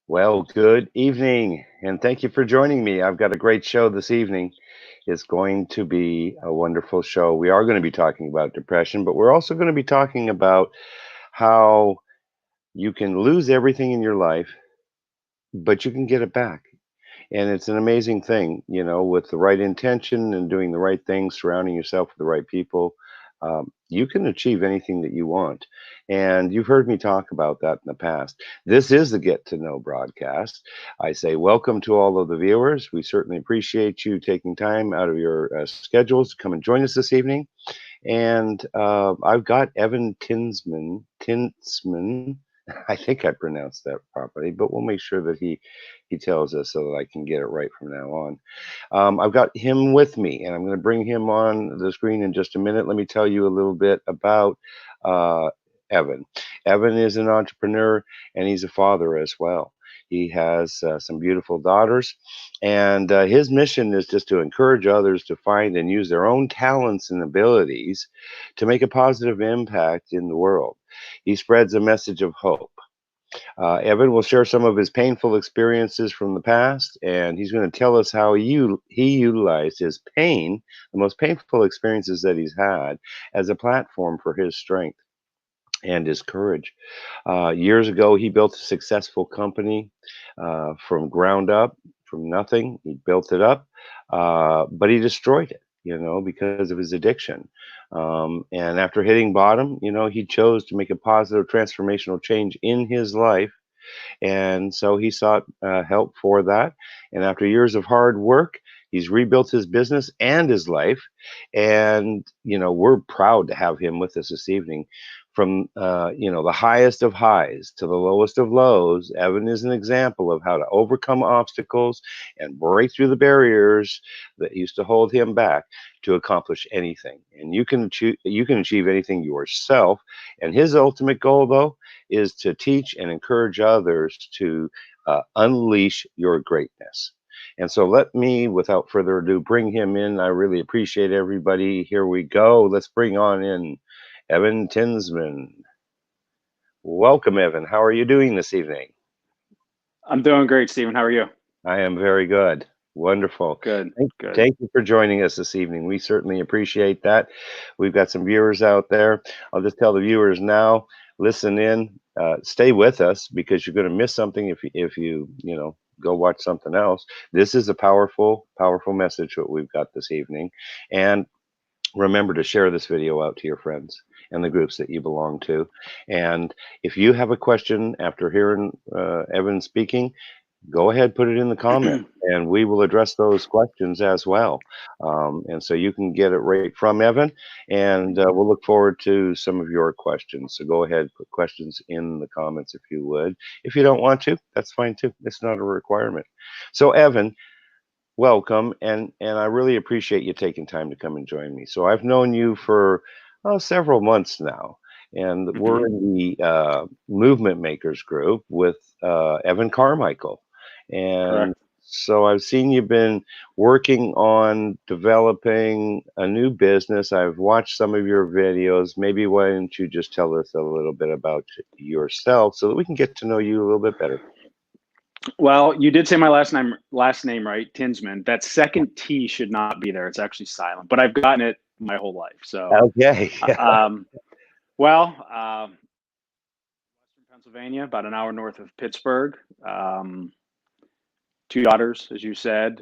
Well, good evening, and thank you for joining me. I've got a great show this evening. It's going to be a wonderful show. We are going to be talking about depression, but we're also going to be talking about how you can lose everything in your life, but you can get it back. And it's an amazing thing, with the right intention and doing the right things, surrounding yourself with the right people. You can achieve anything that you want. And you've heard me talk about that in the past. This is the Get to Know broadcast. I say welcome to all of the viewers. We certainly appreciate you taking time out of your schedules to come and join us this evening. And I've got Evan Tinsman. I think I pronounced that properly, but we'll make sure that he tells us so that I can get it right from now on. I've got him with me, and I'm going to bring him on the screen in just a minute. Let me tell you a little bit about uh, Evan. Evan is an entrepreneur, and he's a father as well. He has some beautiful daughters, and his mission is just to encourage others to find and use their own talents and abilities to make a positive impact in the world. He spreads a message of hope. Evan will share some of his painful experiences from the past, and he's going to tell us how he utilized his pain, the most painful experiences that he's had, as a platform for his strength and his courage. Years ago, he built a successful company from ground up, from nothing. He built it up, but he destroyed it, because of his addiction. And after hitting bottom, he chose to make a positive transformational change in his life, and so he sought help for that. And after years of hard work, he's rebuilt his business and his life. And, we're proud to have him with us this evening. From, the highest of highs to the lowest of lows, Evan is an example of how to overcome obstacles and break through the barriers that used to hold him back to accomplish anything. And you can achieve anything yourself. And his ultimate goal, though, is to teach and encourage others to unleash your greatness. And so let me, without further ado, bring him in. I really appreciate everybody. Here we go. Let's bring on in Evan Tinsman. Welcome, Evan. How are you doing this evening? I'm doing great, Stephen. How are you? I am very good. Wonderful. Good, Thank, good. thank you for joining us this evening. We certainly appreciate that. We've got some viewers out there. I'll just tell the viewers now, listen in, stay with us because you're going to miss something if you go watch something else. This is a powerful, powerful message that we've got this evening. And remember to share this video out to your friends and the groups that you belong to. And if you have a question after hearing Evan speaking, go ahead, put it in the comment, and we will address those questions as well. And so you can get it right from Evan, and we'll look forward to some of your questions. So go ahead, put questions in the comments if you would. If you don't want to, that's fine too. It's not a requirement. So Evan, welcome, and I really appreciate you taking time to come and join me. So I've known you for several months now, and we're hmm in the Movement Makers group with Evan Carmichael, and Correct. so I've seen you've been working on developing a new business. I've watched some of your videos. Maybe why don't you just tell us a little bit about yourself so that we can get to know you a little bit better? Well, you did say my last name right, Tinsman. That second T should not be there. It's actually silent, but I've gotten it my whole life. So, Okay. uh, um, well, Western Pennsylvania, about an hour north of Pittsburgh. Um, Two daughters, as you said.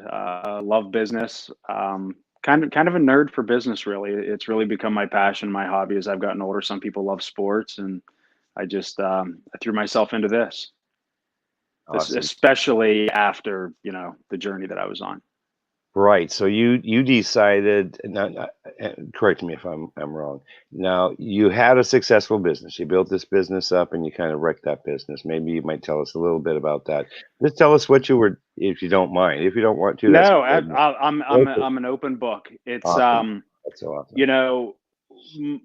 Love business. Kind of a nerd for business. Really, it's really become my passion, my hobby. As I've gotten older, some people love sports, and I threw myself into this. Awesome. Especially after the journey that I was on. Right. So you decided. Now, correct me if I'm wrong. Now you had a successful business. You built this business up, and you kind of wrecked that business. Maybe you might tell us a little bit about that. Just tell us what you were, if you don't mind. If you don't want to, that's No, okay. Okay. I'm an open book. It's Awesome. That's so awesome. you know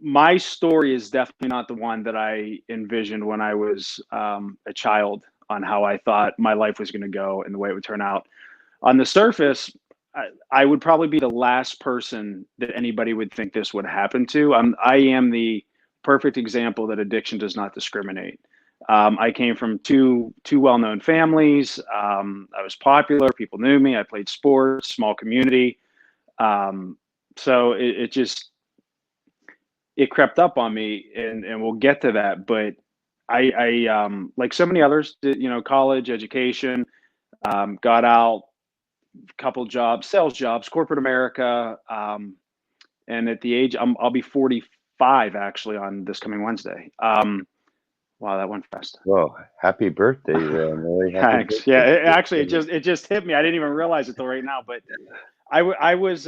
my story is definitely not the one that I envisioned when I was a child on how I thought my life was going to go and the way it would turn out. On the surface, I would probably be the last person that anybody would think this would happen to. I am the perfect example that addiction does not discriminate. I came from two well-known families. I was popular. People knew me. I played sports, small community. Um, so it just it crept up on me, and we'll get to that. But I like so many others, college education, got out, couple jobs, sales jobs, corporate America, and at the age I'll be 45 actually on this coming Wednesday. Wow, that went fast. Well, happy birthday, Mary. Happy Thanks. Yeah, birthday. actually it just hit me. I didn't even realize it till right now. But I was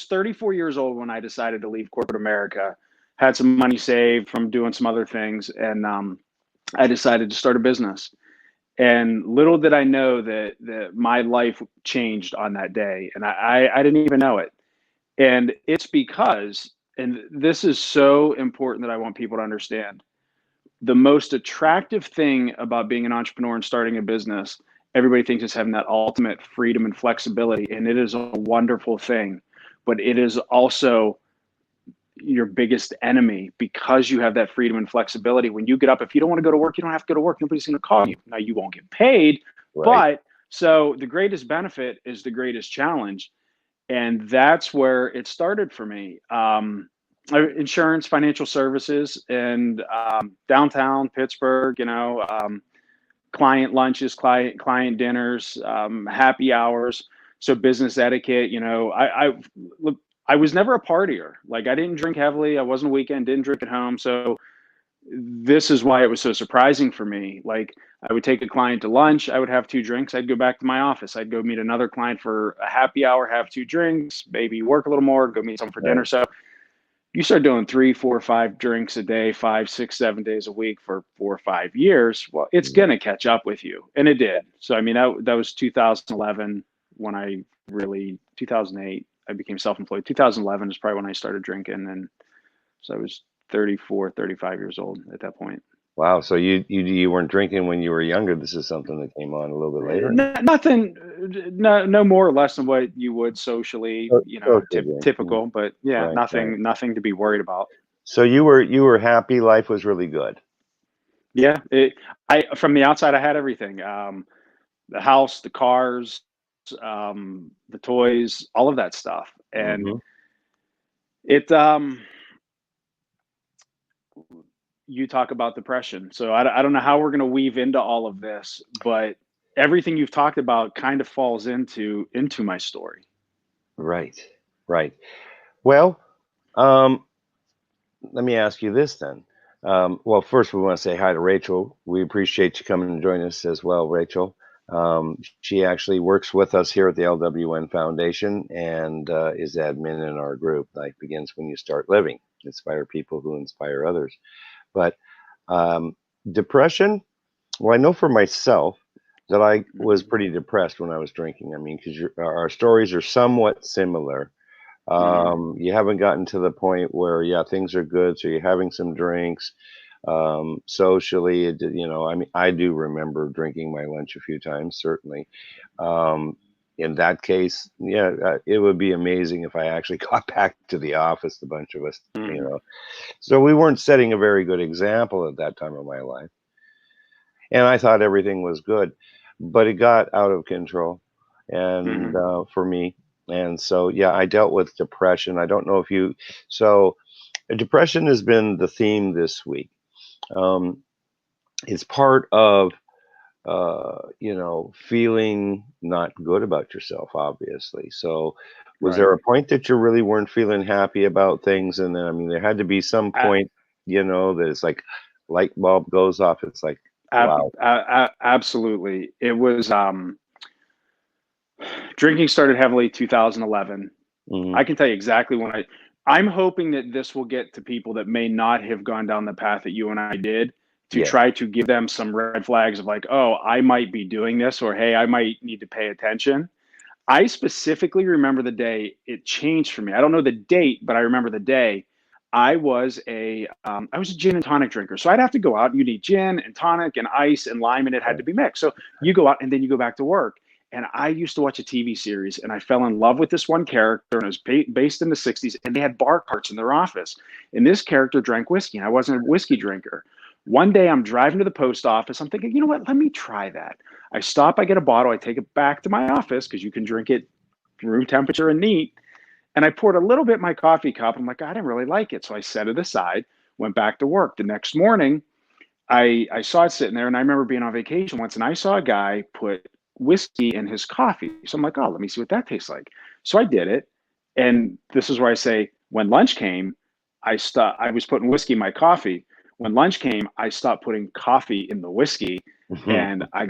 34 years old when I decided to leave corporate America. Had some money saved from doing some other things, and I decided to start a business. And little did I know that my life changed on that day, and I didn't even know it. And it's because, and this is so important that I want people to understand, the most attractive thing about being an entrepreneur and starting a business, everybody thinks is having that ultimate freedom and flexibility, and it is a wonderful thing. But it is also your biggest enemy because you have that freedom and flexibility. When you get up, if you don't want to go to work, you don't have to go to work. Nobody's going to call you. Now, you won't get paid, Right. but so the greatest benefit is the greatest challenge. And that's where it started for me. Insurance, financial services, and downtown Pittsburgh, client lunches, client dinners, happy hours. So business etiquette, look, I was never a partier. Like, I didn't drink heavily. I wasn't a weekend, didn't drink at home. So this is why it was so surprising for me. Like, I would take a client to lunch, I would have two drinks, I'd go back to my office, I'd go meet another client for a happy hour, have two drinks, maybe work a little more, go meet someone for dinner. Right. So you start doing 3, 4, 5 drinks a day, 5, 6, 7 days a week for 4 or 5 years, well, it's Mhm. gonna catch up with you. And it did. So I mean, that was 2011 when I really 2008 I became self-employed. 2011 is probably when I started drinking, and so I was 34, 35 years old at that point. Wow. So you weren't drinking when you were younger. This is something that came on a little bit later. Nothing, no more or less than what you would socially, Social drink. typical, but yeah, Right. Right. nothing to be worried about. So you were happy. Life was really good. Yeah, I from the outside, I had everything. The house, the cars, the toys, all of that stuff. And Hmm. it, you talk about depression. So I don't know how we're going to weave into all of this, but everything you've talked about kind of falls into my story. Right. Right. Well, um, let me ask you this then. Well, first we want to say hi to Rachel. We appreciate you coming and joining us as well, Rachel. She actually works with us here at the LWN Foundation and is admin in our group. Life begins when you start living. Inspire people who inspire others. But um, depression. Well, I know for myself that I was Hmm. pretty depressed when I was drinking. I mean, because our stories are somewhat similar. Hmm. You haven't gotten to the point where, yeah, things are good, so you're having some drinks. Socially, I mean, I do remember drinking my lunch a few times, certainly. Um, in that case, yeah, it would be amazing if I actually got back to the office, the bunch of us, you Hmm. know. So we weren't setting a very good example at that time of my life. And I thought everything was good, but it got out of control, and Hmm. for me, and so yeah, I dealt with depression. I don't know if you, so depression has been the theme this week. Um, it's part of feeling not good about yourself, obviously. So, was Right. there a point that you really weren't feeling happy about things, and then I mean, there had to be some A- point, that it's like light bulb goes off. It's like, wow. Absolutely. It was drinking started heavily 2011. Hmm. I can tell you exactly when I'm hoping that this will get to people that may not have gone down the path that you and I did, to Yes. try to give them some red flags of like, oh, I might be doing this, or hey, I might need to pay attention. I specifically remember the day it changed for me. I don't know the date, but I remember the day. I was a gin and tonic drinker, so I'd have to go out. You need gin and tonic and ice and lime, and it had Yeah. to be mixed. So you go out and then you go back to work. And I used to watch a TV series, and I fell in love with this one character, and it was based in the '60s, and they had bar carts in their office. And this character drank whiskey, and I wasn't a whiskey drinker. One day I'm driving to the post office. I'm thinking, you know what? Let me try that. I stop, I get a bottle, I take it back to my office because you can drink it room temperature and neat. And I poured a little bit in my coffee cup. I'm like, I didn't really like it. So I set it aside, went back to work. The next morning, I saw it sitting there, and I remember being on vacation once, and I saw a guy put whiskey in his coffee. So I'm like, oh, let me see what that tastes like. So I did it, and this is where I say, when lunch came, I stopped. I was putting whiskey in my coffee. When lunch came, I stopped putting coffee in the whiskey, and I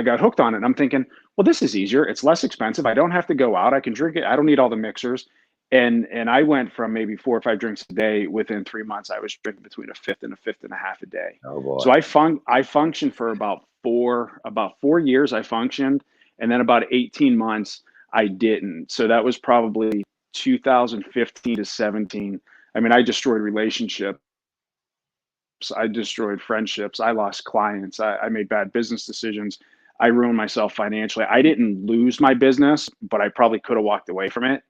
got hooked on it. And I'm thinking, well, this is easier. It's less expensive. I don't have to go out. I can drink it. I don't need all the mixers. And I went from maybe 4 or 5 drinks a day. Within 3 months, I was drinking between a fifth and a fifth and a half a day. Oh boy. So I functioned for about 4 years. I functioned, and then about 18 months I didn't. So that was probably 2015 to 17. I mean, I destroyed relationships. I destroyed friendships. I lost clients. I made bad business decisions. I ruined myself financially. I didn't lose my business, but I probably could have walked away from it.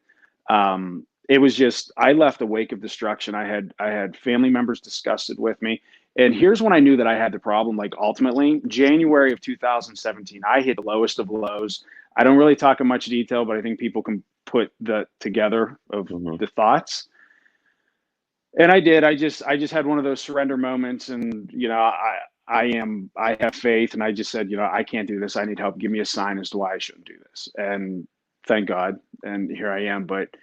It was just, I left a wake of destruction. I had family members disgusted with me. And here's when I knew that I had the problem. Like, ultimately, January of 2017, I hit the lowest of lows. I don't really talk in much detail, but I think people can put the together of Hmm. the thoughts. And I did. I just had one of those surrender moments, and I have faith, and I just said, I can't do this. I need help. Give me a sign as to why I shouldn't do this. And thank God, and here I am. But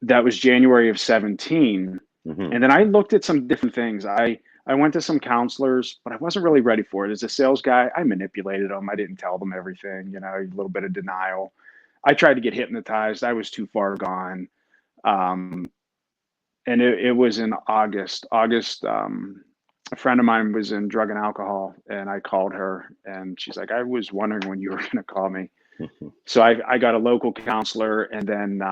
that was January of 17. Hmm. And then I looked at some different things. I went to some counselors, but I wasn't really ready for it. As a sales guy, I manipulated them. I didn't tell them everything, a little bit of denial. I tried to get hypnotized. I was too far gone. Um, and it was in August. A friend of mine was in drug and alcohol, and I called her, and she's like, I was wondering when you were going to call me. So I got a local counselor, and then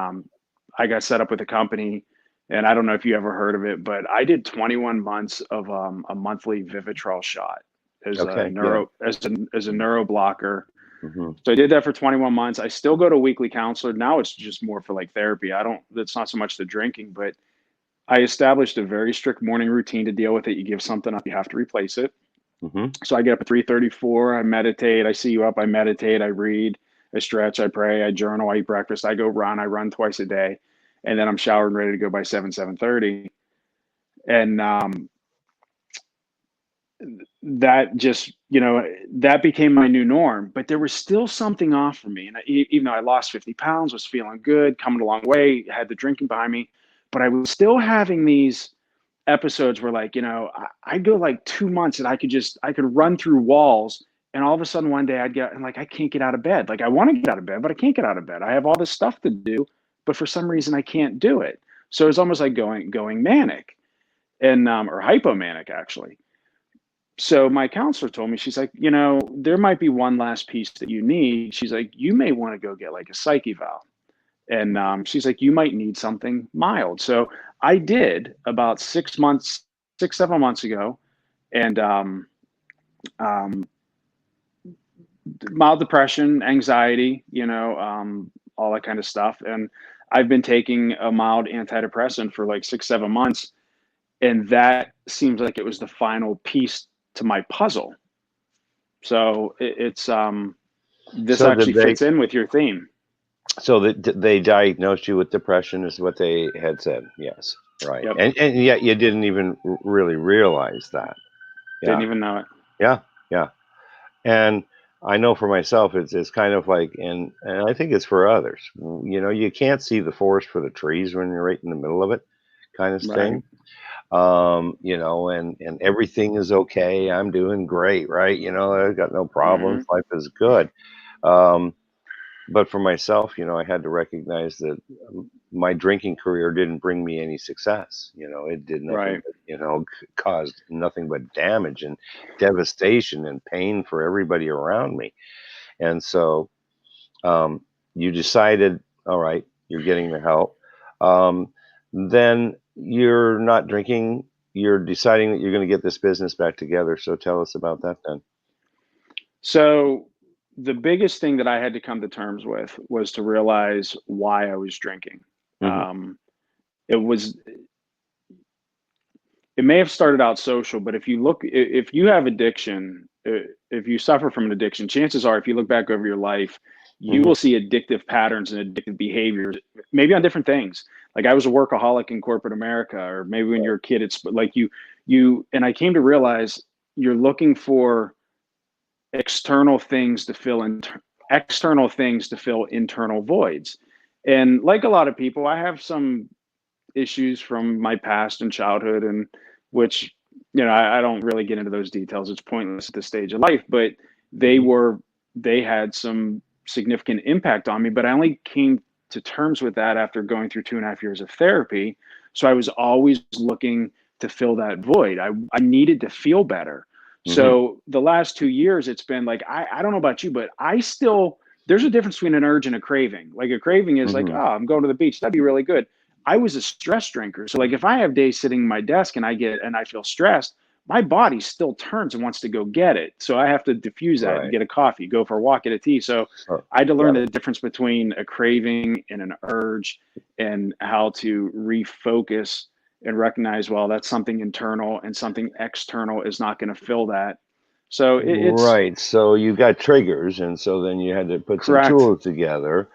I got set up with a company. And I don't know if you ever heard of it, but I did 21 months of a monthly Vivitrol shot as a Okay. Yeah. neuro blocker. Hmm. So I did that for 21 months. I still go to a weekly counselor. Now it's just more for like therapy. I don't, that's not so much the drinking, but I established a very strict morning routine to deal with it. You give something up, you have to replace it. Hmm. So I get up at 3:34. I meditate. I see you up. I meditate. I read. I stretch. I pray. I journal. I eat breakfast. I go run. I run twice a day, and then I'm showered and ready to go by 7:30. And that just that became my new norm. But there was still something off for me, and even though I lost 50 pounds, was feeling good, coming a long way, had the drinking behind me, but I was still having these episodes where, like, I'd go like 2 months and I could run through walls, and all of a sudden one day I'd get and like, I can't get out of bed. Like, I want to get out of bed, but I can't get out of bed. I have all this stuff to do, but for some reason I can't do it. So it's almost like going manic, and or hypomanic, actually. So my counselor told me, she's like, there might be one last piece that you need. She's like, you may want to go get like a psych eval. And she's like, you might need something mild. So I did about 6 months, 7 months ago, and um, mild depression, anxiety, all that kind of stuff. And I've been taking a mild antidepressant for like 6, 7 months. And that seems like it was the final piece to my puzzle. So this So did actually they? fits in with your theme. So that they diagnosed you with depression is what they had said. Yes, right. Yep. And yet you didn't even really realize that. Didn't Yeah, even know it. yeah, yeah. And I know for myself, it's kind of like, and I think it's for others. You can't see the forest for the trees when you're right in the middle of it, kind of Right. thing. And everything is okay. I'm doing great, right? I've got no problems. Hmm. Life is good. Um, but for myself, I had to recognize that my drinking career didn't bring me any success. It did nothing Right. but, caused nothing but damage and devastation and pain for everybody around me. And so um, you decided, all right, you're getting the help. Um, then you're not drinking. You're deciding that you're going to get this business back together. So tell us about that then. So the biggest thing that I had to come to terms with was to realize why I was drinking. Hmm. Um, it was it may have started out social, but if you have addiction, if you suffer from an addiction, chances are, if you look back over your life, you Hmm. will see addictive patterns and addictive behaviors, maybe on different things. Like I was a workaholic in corporate America, or maybe when you're a kid, it's like and I came to realize you're looking for external things to fill in, external things to fill internal voids. And like a lot of people, I have some issues from my past and childhood, and which I don't really get into those details. It's pointless at this stage of life, but they Hmm. were they had some significant impact on me. But I only came to terms with that after going through 2.5 years of therapy. So I was always looking to fill that void. I needed to feel better. Hmm. So the last 2 years, it's been like, I don't know about you, but I still, there's a difference between an urge and a craving. Like a craving is like, oh, Hmm. I'm going to the beach. That'd be really good. I was a stress drinker. So like if I have days sitting at my desk and I feel stressed, my body still turns and wants to go get it. So I have to diffuse that and Right. get a coffee, go for a walk, get a tea. So So, I had to learn got the it. difference between a craving and an urge, and how to refocus and recognize, well, that's something internal and something external is not going to fill that. So it's Right. So you got triggers, and so then you had to put some correct. tools together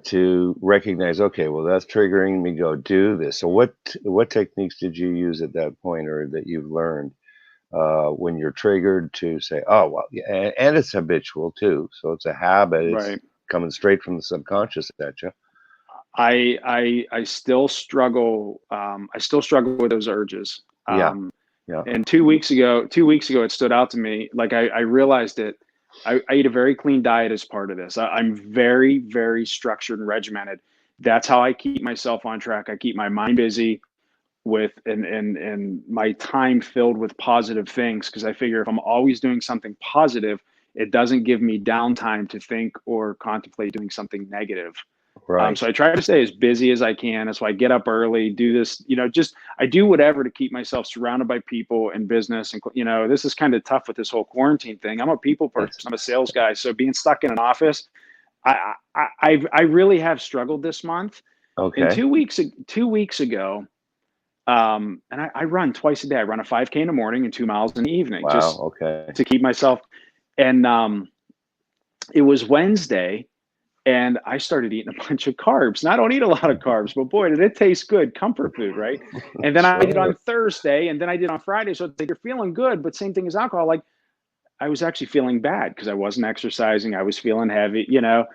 to recognize. Okay, well, that's triggering me. Go do this. So what techniques did you use at that point, or that you've learned when you're triggered to say, oh well, yeah, and it's habitual too. So it's a habit. It's Right. coming straight from the subconscious at you. I still struggle. I still struggle with those urges. Yeah. Yeah. And 2 weeks ago, it stood out to me. Like I realized it. I eat a very clean diet as part of this. I'm very, very structured and regimented. That's how I keep myself on track. I keep my mind busy with and my time filled with positive things, because I figure if I'm always doing something positive, it doesn't give me downtime to think or contemplate doing something negative. Right. So I try to stay as busy as I can. That's why I get up early, do this, just I do whatever to keep myself surrounded by people and business. And, this is kind of tough with this whole quarantine thing. I'm a people person, Yes. I'm a sales guy. So being stuck in an office, I really have struggled this month. And Okay. 2 weeks ago, and I run twice a day. I run a 5K in the morning and 2 miles in the evening, Wow. just Okay. to keep myself. And it was Wednesday, and I started eating a bunch of carbs. And I don't eat a lot of carbs, but boy, did it taste good. Comfort food, right? And then I did on Sure. Thursday, and then I did on Friday. So it's like you're feeling good, but same thing as alcohol. Like I was actually feeling bad because I wasn't exercising. I was feeling heavy. Yeah.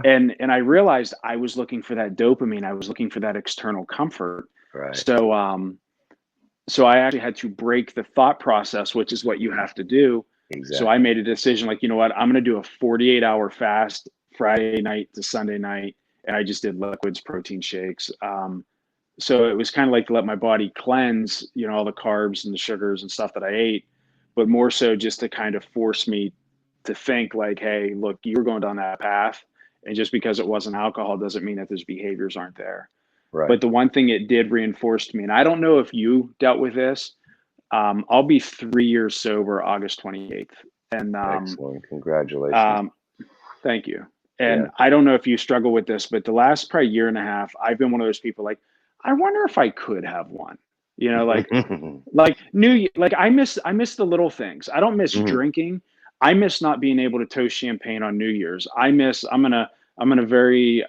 And I realized I was looking for that dopamine. I was looking for that external comfort. Right. So I actually had to break the thought process, which is what you have to do. So I Exactly. made a decision, like, you know what, I'm going to do a 48-hour fast Friday night to Sunday night. And I just did liquids, protein shakes. So it was kind of like to let my body cleanse, all the carbs and the sugars and stuff that I ate, but more so just to kind of force me to think like, hey, look, you were going down that path. And just because it wasn't alcohol doesn't mean that those behaviors aren't there. Right. But the one thing it did reinforce to me, and I don't know if you dealt with this, I'll be 3 years sober August 28th. And Excellent. Congratulations. um, thank you. And Yeah. I don't know if you struggle with this, but the last probably year and a half, I've been one of those people like, I wonder if I could have one. Like like I miss the little things. I don't miss Mhm. drinking. I miss not being able to toast champagne on New Year's. I'm in a very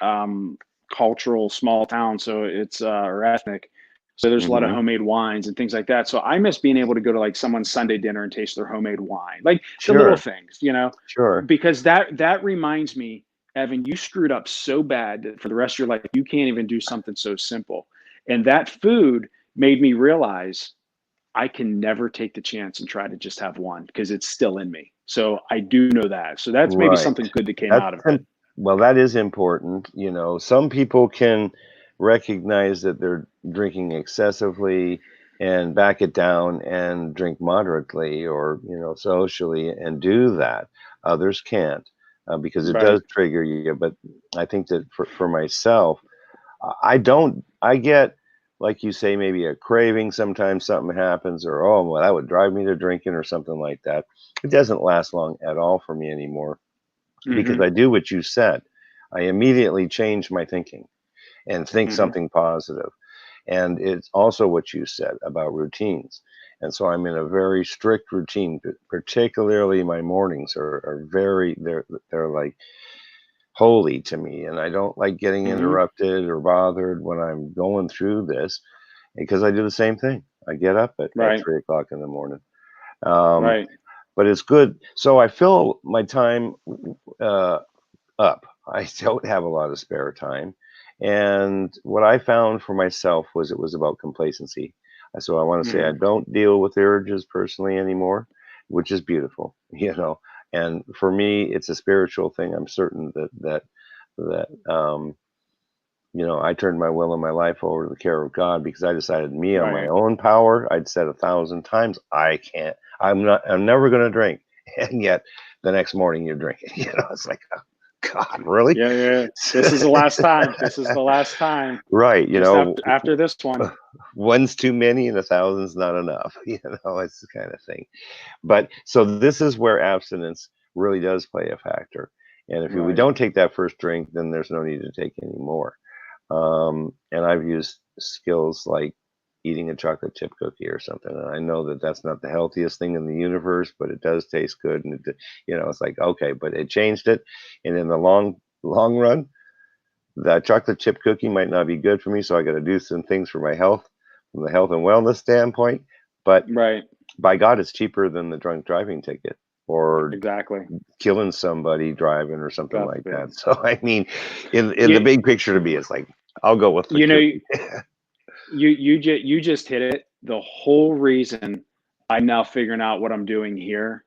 cultural small town, so it's or ethnic. So there's a lot of Mhm. homemade wines and things like that. So I miss being able to go to like someone's Sunday dinner and taste their homemade wine. Like the little Sure. things, Sure. because that reminds me, Evan, you screwed up so bad that for the rest of your life you can't even do something so simple. And that food made me realize I can never take the chance and try to just have one because it's still in me. So I do know that. So that's maybe Right. something good that came That's out of it. well, that is important. Some people can recognize that they're drinking excessively and back it down and drink moderately or, socially and do that. Others can't because it Right. does trigger you. But I think that for myself, I don't, I get, like you say, maybe a craving. Sometimes something happens, or, oh, well, that would drive me to drinking or something like that. It doesn't last long at all for me anymore because Hmm. I do what you said. I immediately change my thinking and think Hmm. something positive. And it's also what you said about routines. And so I'm in a very strict routine, particularly my mornings are very, they're like holy to me. And I don't like getting Hmm. interrupted or bothered when I'm going through this because I do the same thing. I get up at Right. 3 o'clock in the morning. Um, Right. but it's good. So I fill my time uh, up. I don't have a lot of spare time. And what I found for myself was it was about complacency. So I want to say I Hmm. don't deal with urges personally anymore, which is beautiful, And for me, it's a spiritual thing. I'm certain that I turned my will and my life over to the care of God because I decided me on my Right. own power. I'd said 1,000 times, I can't, I'm never going to drink. And yet the next morning you're drinking, it's like, oh, God, really? Yeah. Yeah. This is the last time. This is the last time. Right. Just after this one. One's too many and 1,000's not enough. It's the kind of thing. But so this is where abstinence really does play a factor. And if we Right. don't take that first drink, then there's no need to take any more. And I've used skills like eating a chocolate chip cookie or something. And I know that that's not the healthiest thing in the universe, but it does taste good. And it's like, okay, but it changed it. And in the long run, that chocolate chip cookie might not be good for me. So I got to do some things for my health from the health and wellness standpoint. But Right. by God, it's cheaper than the drunk driving ticket or Exactly. killing somebody driving or something God like forbid. that. So I mean, in the You, big picture to me, it's like I'll go with the you know, cookie. you just hit it. The whole reason I'm now figuring out what I'm doing here,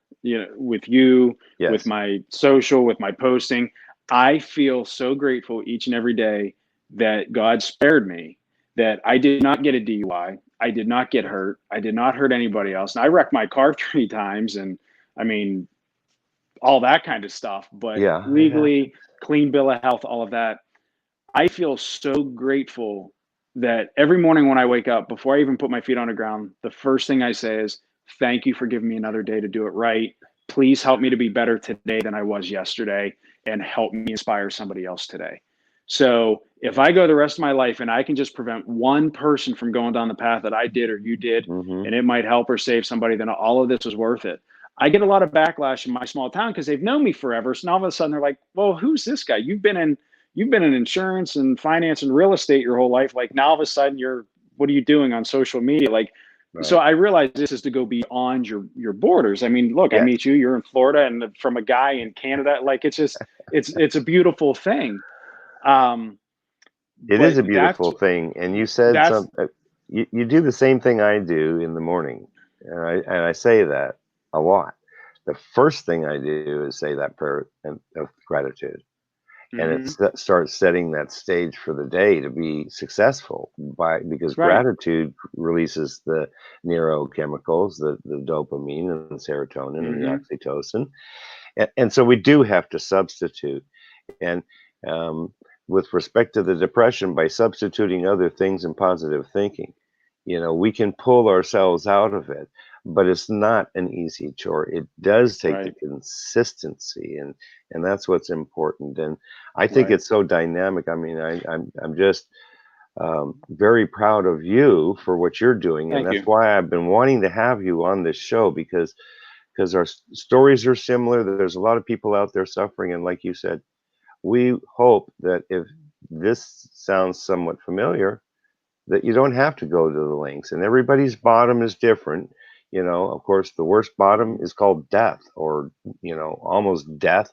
with you, with Yes. my social, with my posting, I feel so grateful each and every day that God spared me, that I did not get a DUI. I did not get hurt. I did not hurt anybody else. And I wrecked my car 3 times. And I mean, all that kind of stuff, but Yeah, it legally, happens. clean bill of health, all of that. I feel so grateful that every morning when I wake up, before I even put my feet on the ground, the first thing I say is, thank you for giving me another day to do it right. Please help me to be better today than I was yesterday and help me inspire somebody else today. So if I go the rest of my life and I can just prevent one person from going down the path that I did or you did, Mhm. and it might help or save somebody, then all of this was worth it. I get a lot of backlash in my small town because they've known me forever. So now all of a sudden they're like, well, who's this guy? You've been in insurance and finance and real estate your whole life. Like now all of a sudden what are you doing on social media? Like, so Right. I realize this is to go beyond your borders. I mean, look, I Yes. meet you, you're in Florida, and from a guy in Canada, like it's just, it's a beautiful thing. Um, It is but a beautiful thing, and you said that's something. You do the same thing I do in the morning, and I say that a lot. The first thing I do is say that prayer of gratitude. And it mhm, starts setting that stage for the day to be successful because right. gratitude releases the neurochemicals, the dopamine and the serotonin and the Hmm. oxytocin, and so we do have to substitute. And um, with respect to the depression, by substituting other things in positive thinking, we can pull ourselves out of it. But it's not an easy chore. It does take the Right. consistency, and that's what's important. And I think Right. it's so dynamic. I mean, I'm just very proud of you for what you're doing, and Thank that's you. why I've been wanting to have you on this show because our stories are similar. There's a lot of people out there suffering, and like you said, we hope that if this sounds somewhat familiar, that you don't have to go to the links. And everybody's bottom is different. Of course, the worst bottom Hmm. is called death, or almost death,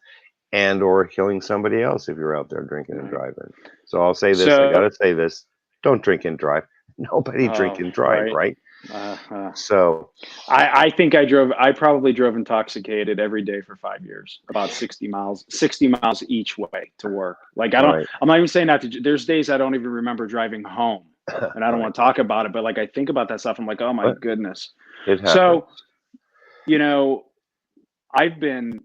and or killing somebody else if you're out there drinking and Right. driving. So I'll say this. I got So, to say this: don't drink and drive. Nobody drink oh, and drive, right. right? Uh, uh, So, I think I probably drove intoxicated every day for 5 years, about 60 miles each way to work. Like right, I'm not even saying that there's days I don't even remember driving home, and I don't right. want to talk about it, but like I think about that stuff. I'm like, oh my But goodness. it happens, So, you know, I've been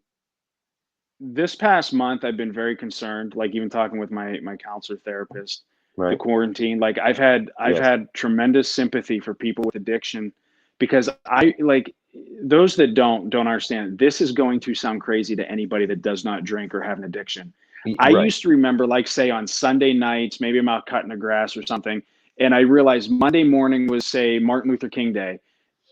this past month, I've been very concerned, like even talking with my counselor therapist, the right? quarantine. Like I've Yes. had tremendous sympathy for people with addiction because I like those that don't understand. This is going to sound crazy to anybody that does not drink or have an addiction. I Right. used to remember, like, say on Sunday nights, maybe I'm out cutting the grass or something, and I realized Monday morning was, say, Martin Luther King Day,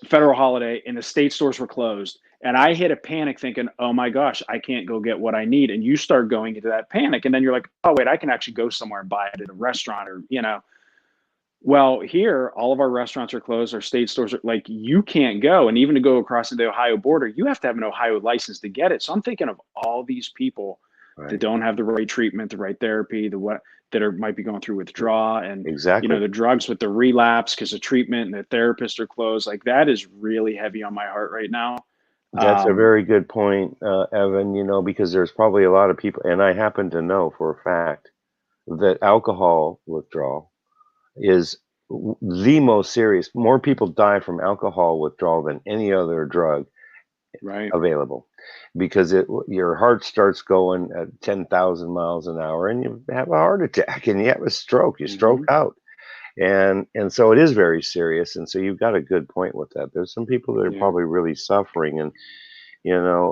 federal holiday, and the state stores were closed. And I hit a panic thinking, oh my gosh, I can't go get what I need. And you start going into that panic. And then you're like, oh, wait, I can actually go somewhere and buy it at a restaurant or, well, here, all of our restaurants are closed. Our state stores are like, you can't go. And even to go across the Ohio border, you have to have an Ohio license to get it. So I'm thinking of all these people that Right. don't have the right treatment, the right therapy, the what that are might be going through withdrawal and Exactly. the drugs with the relapse because the treatment and the therapists are closed. Like that is really heavy on my heart right now. That's a Um, very good point, Evan, because there's probably a lot of people, and I happen to know for a fact that alcohol withdrawal is the most serious. More people die from alcohol withdrawal than any other drug right. available because your heart starts going at 10,000 miles an hour and you have a heart attack and you have a stroke. You stroke Hmm. out. And so it is very serious. And so you've got a good point with that. There's some people that are Yeah. probably really suffering. And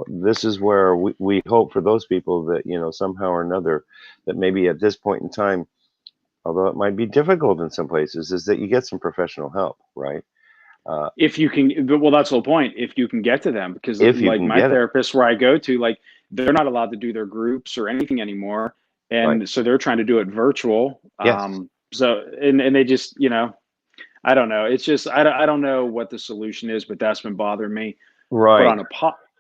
this is where we hope for those people that, somehow or another, that maybe at this point in time, although it might be difficult in some places, is that you get some professional help, right? Uh, If you can, well, that's the whole point. If you can get to them, because if you like can my get it. therapist where I go to, like they're not allowed to do their groups or anything anymore, Right. and so they're trying to do it virtual. Yes. So and they just, I don't know. It's just I don't know what the solution is, but that's been bothering me. But Right.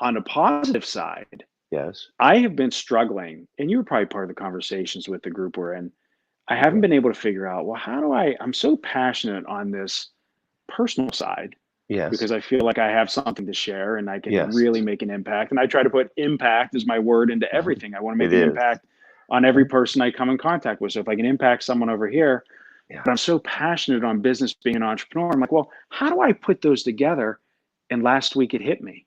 on a positive side, Yes. I have been struggling, and you were probably part of the conversations with the group we're in. I haven't Right. been able to figure out, well, how do I'm so passionate on this personal side Yes. because I feel like I have something to share and I can Yes. really make an impact. And I try to put impact as my word into everything. I want to make It an is. impact on every person I come in contact with. So if I can impact someone over here, Yeah. but I'm so passionate on business, being an entrepreneur, I'm like, well, how do I put those together? And last week it hit me.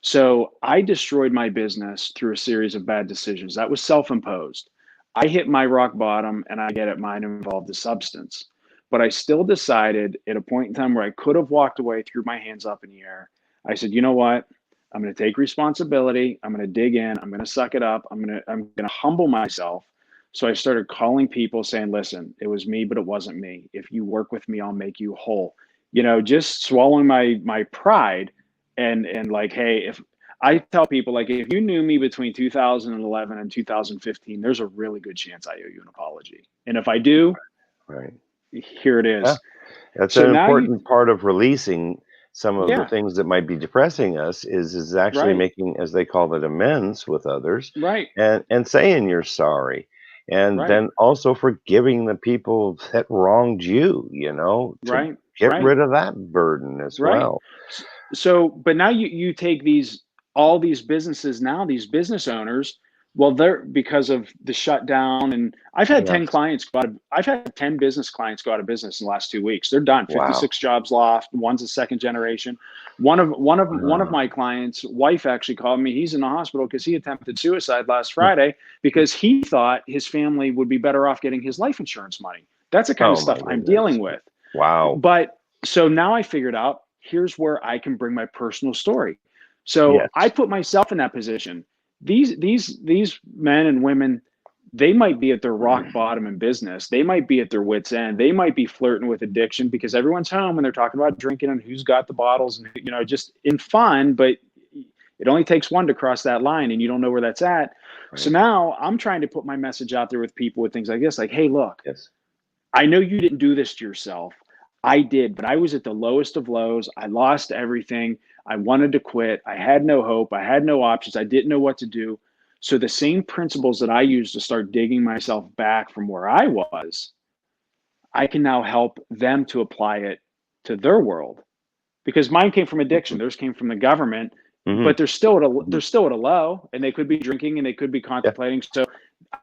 So I destroyed my business through a series of bad decisions. That was self imposed. I hit my rock bottom and I get it, mine involved a substance. But I still decided at a point in time where I could have walked away, threw my hands up in the air. I said, you know what? I'm going to take responsibility. I'm going to dig in. I'm going to suck it up. I'm going to humble myself. So I started calling people saying, listen, it was me, but it wasn't me. If you work with me, I'll make you whole. Just swallowing my pride and like, hey, if I tell people like if you knew me between 2011 and 2015, there's a really good chance I owe you an apology. And if I do, Right. here it Yeah. is. That's So an now you important part of releasing some of the yeah, things that might be depressing us is actually right, making, as they call it, amends with others right, and saying you're sorry. And right, then also forgiving the people that wronged you, to right, get right. rid of that burden as Right. well. So, but now you take all these businesses now, these business owners, well, they're because of the shutdown, and Yes. I've had 10 business clients go out of business in the last 2 weeks. They're done. Wow. 56 jobs lost. One's a second generation. One of Uh, my clients' wife actually called me. He's in the hospital because he attempted suicide last Friday because he thought his family would be better off getting his life insurance money. That's the kind of oh my stuff I'm dealing goodness. with. Wow. But so now I figured out here's where I can bring my personal story. So I Yes. put myself in that position. These men and women, they might be at their rock bottom in business. They might be at their wits end. They might be flirting with addiction because everyone's home and they're talking about drinking and who's got the bottles and just in fun, but it only takes one to cross that line and you don't know where that's at. So Right. now I'm trying to put my message out there with people with things like this, like, hey, look, Yes. I know you didn't do this to yourself. I did, but I was at the lowest of lows. I lost everything. I wanted to quit. I had no hope. I had no options. I didn't know what to do. So the same principles that I used to start digging myself back from where I was, I can now help them to apply it to their world. Because mine came from addiction. Mhm. Theirs came from the government, Mhm. but they're Mhm. still at a low and they could be drinking and they could be Yeah. contemplating. So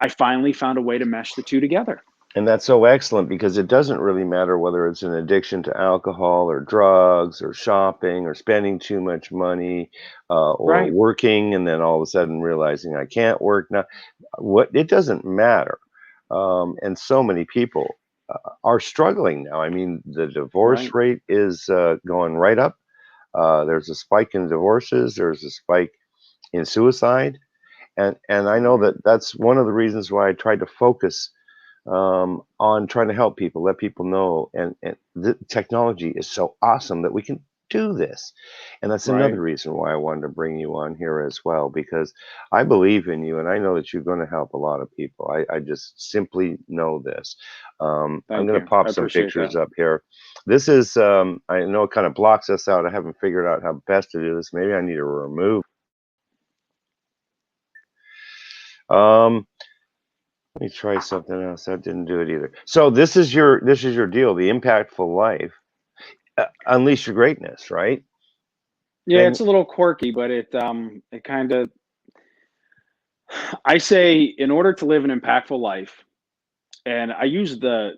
I finally found a way to mesh the two together. And that's so excellent because it doesn't really matter whether it's an addiction to alcohol or drugs or shopping or spending too much money, or Right. working and then all of a sudden realizing I can't work now. What it doesn't matter, and so many people are struggling now. I mean, the divorce Right. rate is going right up. There's a spike in divorces. There's a spike in suicide, and I know Right. that that's one of the reasons why I tried to focus on trying to help people, let people know, and the technology is so awesome that we can do this. And that's Right. another reason why I wanted to bring you on here as well, because I believe in you and I know that you're going to help a lot of people. I just simply know this. I'm Thank going to you. pop I some appreciate pictures that. up here. This is, I know it kind of blocks us out. I haven't figured out how best to do this. Maybe I need to remove. Um, Let me try something else. That didn't do it either. So this is your deal, the impactful life. Unleash your greatness, right? Yeah, And it's a little quirky, but it kind of, I say, in order to live an impactful life, and I use the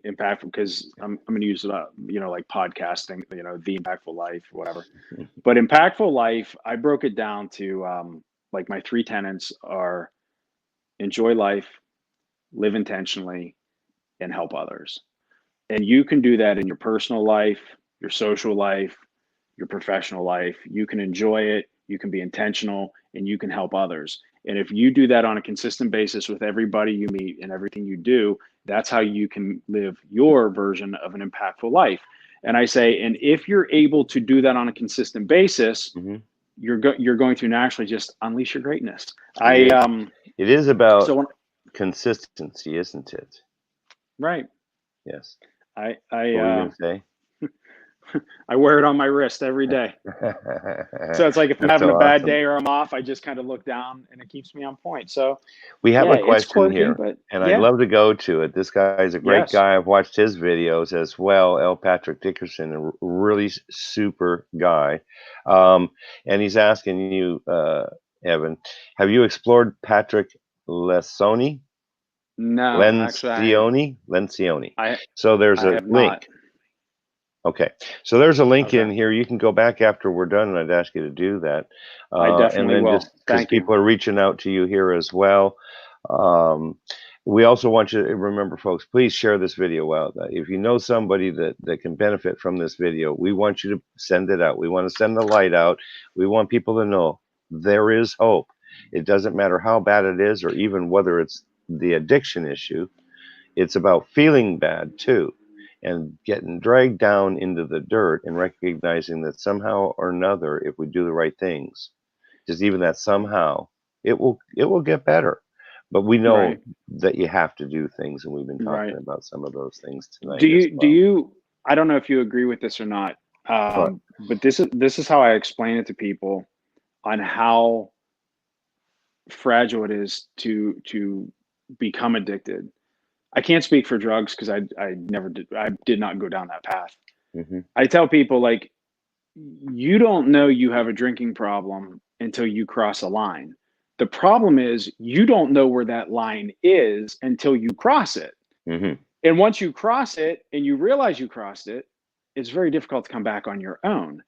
impactful because I'm going to use like podcasting, the impactful life, whatever. But impactful life, I broke it down to like my three tenets are enjoy life, live intentionally, and help others. And you can do that in your personal life, your social life, your professional life. You can enjoy it, you can be intentional, and you can help others. And if you do that on a consistent basis with everybody you meet and everything you do, that's how you can live your version of an impactful life. And I say, and if you're able to do that on a consistent basis, Mhm. you're going to naturally just unleash your greatness. It I is. It is about so when, consistency, isn't it? right. Yes. I What were you gonna say? I wear it on my wrist every day. So it's like if I'm That's having so a bad awesome. day or I'm off, I just kind of look down and it keeps me on point. So We have yeah, a it's question quirky, here, but and I'd yeah, love to go to it. This guy's a great yes. guy. I've watched his videos as well. L. Patrick Dickerson, a really super guy. Um, and he's asking you, Evan, have you explored Patrick Lesoni? No, actually, Lencioni. I So there's I a have not. link. Okay, so there's a link Okay, in here. You can go back after we're done, and I'd ask you to do that. I And definitely then just will. because Thank you. people are reaching out to you here as well. Um, we also want you to remember, folks, please share this video out. If you know somebody that can benefit from this video, we want you to send it out. We want to send the light out. We want people to know there is hope. It doesn't matter how bad it is, or even whether it's the addiction issue. It's about feeling bad too, and getting dragged down into the dirt and recognizing that somehow or another, if we do the right things, just even that somehow, it will get better. But we know Right, that you have to do things, and we've been talking right. about some of those things Do tonight as you do well. you? I don't know if you agree with this or not, But but this is how I explain it to people on how fragile it is to become addicted. I can't speak for drugs because I never did. I did not go down that path. hmm I tell people like you don't know you have a drinking problem until you cross a line. The problem is you don't know where that line is until you cross it. hmm And once you cross it and you realize you crossed it, it's very difficult to come back on your own.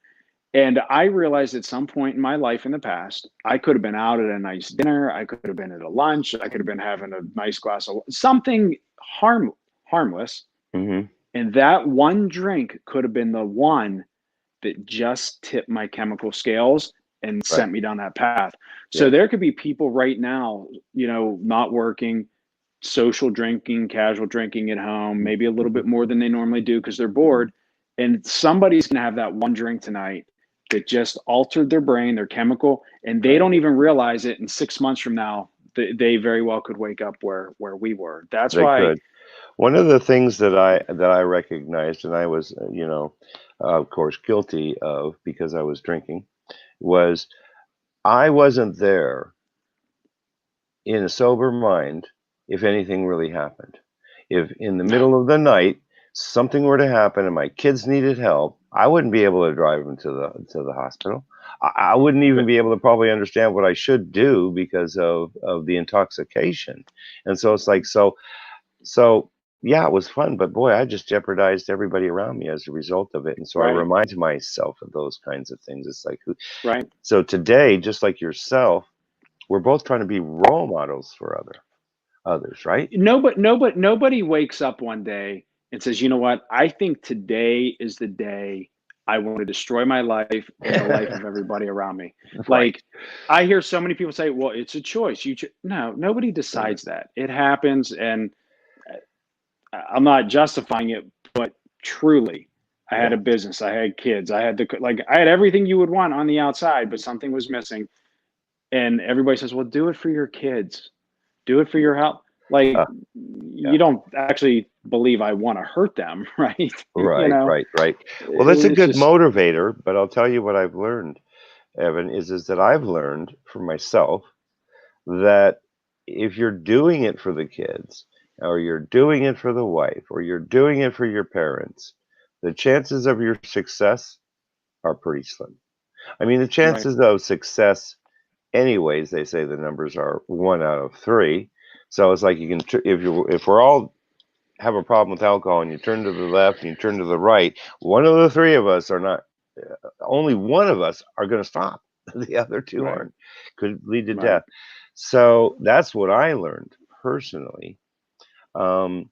And I realized at some point in my life in the past, I could have been out at a nice dinner, I could have been at a lunch, I could have been having a nice glass of something harmless, hmm and that one drink could have been the one that just tipped my chemical scales and right, sent me down that path. So yes, there could be people right now, not working, social drinking, casual drinking at home, maybe a little hmm bit more than they normally do because they're bored. And somebody's going to have that one drink tonight that just altered their brain, their chemical, and they right. don't even realize it. And 6 months from now, they very well could wake up where we were. That's They why, could. One of the things that I recognized, and I was, of course, guilty of because I was drinking, was I wasn't there in a sober mind if anything really happened. If in the middle of the night something were to happen and my kids needed help, I wouldn't be able to drive them to the hospital. I wouldn't even but be able to probably understand what I should do because of the intoxication. And so it's like so yeah, it was fun, but boy, I just jeopardized everybody around me as a result of it. And so I right, remind myself of those kinds of things. It's like right. so today, just like yourself, we're both trying to be role models for others, right? Nobody wakes up one day and says, you know what? I think today is the day I want to destroy my life and the life of everybody around me. Right. Like, I hear so many people say, well, it's a choice. No, nobody Uh, decides that. It happens. And I'm not justifying it, but truly, I had Yeah. a business, I had kids, I had I had everything you would want on the outside, but something was missing. And everybody says, "Well, do it for your kids, do it for your health." Like, Uh, yeah. you don't actually believe I want to hurt them, right? You Right, know, right, right. Well, that's a it's good just motivator, but I'll tell you what I've learned, Evan, is that I've learned for myself that if you're doing it for the kids, or you're doing it for the wife, or you're doing it for your parents, the chances of your success are pretty slim. I mean, the right, chances of success, anyways, they say the numbers are 1 out of 3. So it's like you can, if we're all have a problem with alcohol and you turn to the left and you turn to the right, one of the three of us are not, only one of us are going to stop. The other two right, aren't. Could lead to right, death. So that's what I learned personally. Um,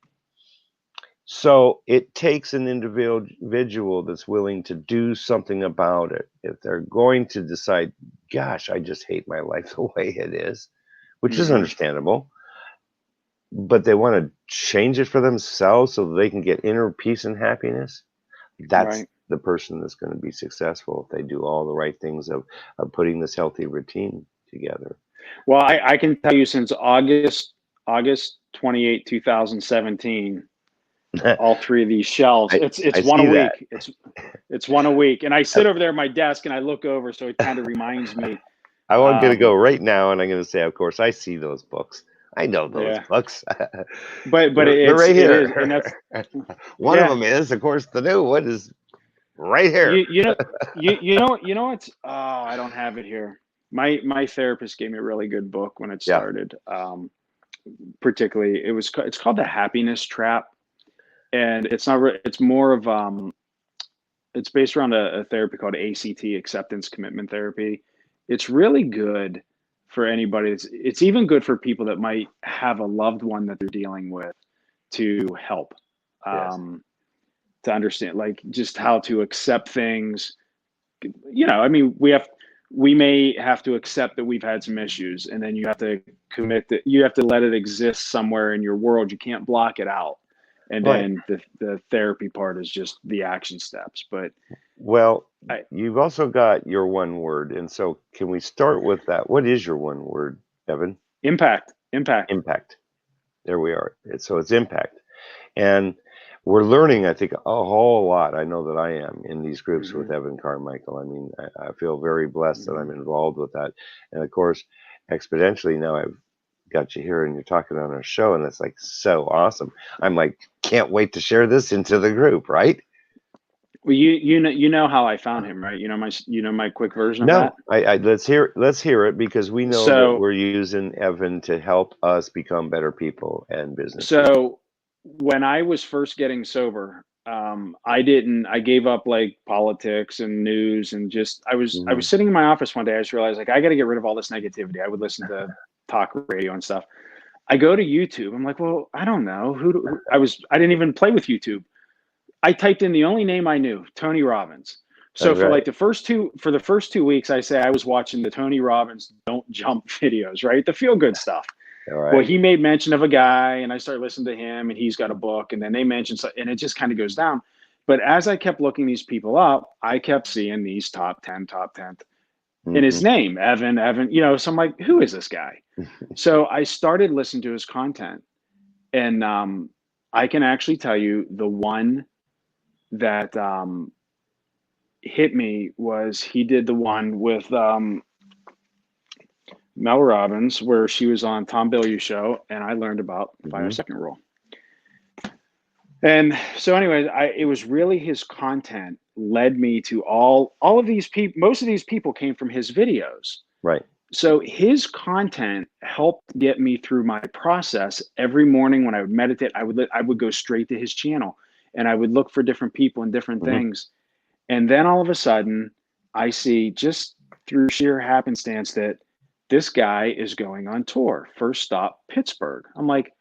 so it takes an individual that's willing to do something about it. If they're going to decide, gosh, I just hate my life the way it is, which is hmm understandable, but they want to change it for themselves so they can get inner peace and happiness. That's right. the person that's going to be successful if they do all the right things of putting this healthy routine together. Well, I can tell you since August 2017, I all three of these shelves, it's I one a see that. week. It's one a week, and I I, sit over there at my desk and I look over, so it kind of reminds me. I'm going to go Um, right now, and I'm going to say, of course, I see those books. I know those yeah, books. but They're right it is, and here. that's One of yeah. them is, of course, the new one is right here. You know you know it's oh, I don't have it here. My therapist gave me a really good book when it Yeah. started. Particularly, it's called The Happiness Trap, and it's not it's more of it's based around a therapy called ACT, acceptance commitment therapy. It's really good for anybody. It's even good for people that might have a loved one that they're dealing with to help. Yes. Um, to understand like just how to accept things. I mean, we may have to accept that we've had some issues, and then you have to commit that you have to let it exist somewhere in your world. You can't block it out. And Right. then the therapy part is just the action steps. But Well, I you've also got your one word, and so can we start with that? What is your one word, Evan? impact. Impact. There we are. So it's impact. And we're learning, I think, a whole lot. I know that I am in these groups with hmm Evan Carmichael. I mean, I feel very blessed that hmm I'm involved with that. And of course, exponentially now I've got you here and you're talking on our show, and it's like so awesome. I'm like, can't wait to share this into the group, right? Well, you know how I found him, right? You know my quick version of that. No, let's hear it because we know that So we're using Evan to help us become better people and business people. So when I was first getting sober, I gave up like politics and news and just I was Hmm. sitting in my office one day. I just realized like I got to get rid of all this negativity. I would listen to talk radio and stuff. I go to YouTube. I'm like, well, I don't know I didn't even play with YouTube. I typed in the only name I knew, Tony Robbins. So That's for right. like the first 2 weeks, I say I was watching the Tony Robbins don't jump videos, right? The feel good stuff. All Well, right. he made mention of a guy, and I started listening to him, and he's got a book, and then they mentioned, and it just kind of goes down. But as I kept looking these people up, I kept seeing these top 10, and his Hmm. name, Evan, so I'm like, who is this guy? So I started listening to his content, and I can actually tell you the one that hit me was he did the one with Mel Robbins, where she was on Tom Bilyeu's show, and I learned about the five Hmm. second rule. And so, anyways, it was really his content led me to all of these people. Most of these people came from his videos. Right. So his content helped get me through my process. Every morning when I would meditate, I would go straight to his channel, and I would look for different people and different Hmm. things. And then all of a sudden, I see just through sheer happenstance that this guy is going on tour. First stop, Pittsburgh. I'm like,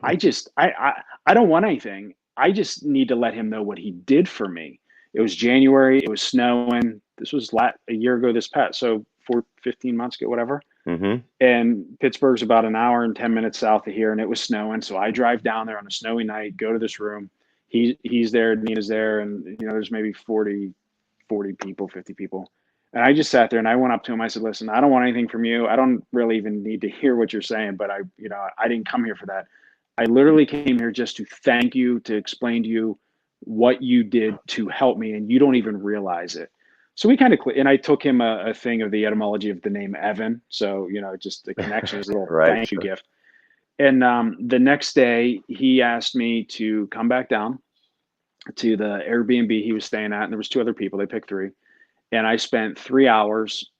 I just I don't want anything. I just need to let him know what he did for me. It was January. It was snowing. This was a year ago. This past so 15 months ago, whatever. Mhm. And Pittsburgh's about an hour and 10 minutes south of here, and it was snowing. So I drive down there on a snowy night, go to this room. He's there, Nina's there, and there's maybe 40 people, 50 people. And I just sat there and I went up to him. I said, listen, I don't want anything from you. I don't really even need to hear what you're saying, but I didn't come here for that. I literally came here just to thank you, to explain to you what you did to help me, and you don't even realize it. So we kind of, and I took him a thing of the etymology of the name Evan. So, just the connection is a little Right, thank you sure. gift. And the next day, he asked me to come back down to the Airbnb he was staying at, and there was two other people. They picked three, and I spent 3 hours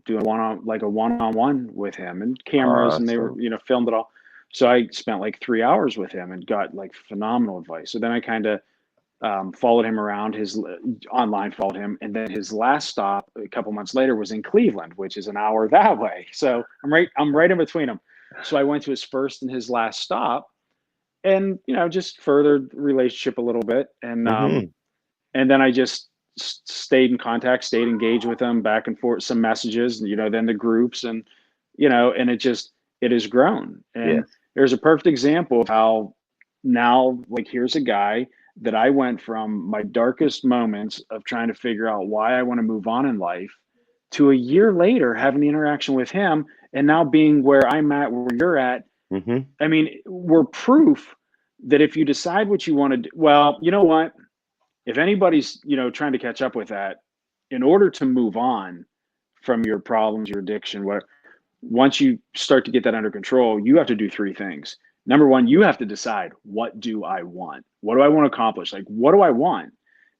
doing a one-on-one with him, and cameras, and they were Awesome. filmed it all. So I spent like 3 hours with him and got like phenomenal advice. So then I kind of followed him around, his online, followed him, and then his last stop a couple months later was in Cleveland, which is an hour that way. So I'm right in between them. So I went to his first and his last stop, and just furthered the relationship a little bit, Mhm. and then I just stayed in contact, stayed engaged with them, back and forth, some messages, then the groups, and it has grown. And Yes. there's a perfect example of how now, like, here's a guy that I went from my darkest moments of trying to figure out why I want to move on in life to a year later having the interaction with him, and now being where I'm at, where you're at. Mhm. I mean, we're proof that if you decide what you want to do, well, you know what? If anybody's trying to catch up with that, in order to move on from your problems, your addiction, what once you start to get that under control, you have to do three things. Number one, you have to decide, what do I want? What do I want to accomplish? Like, what do I want?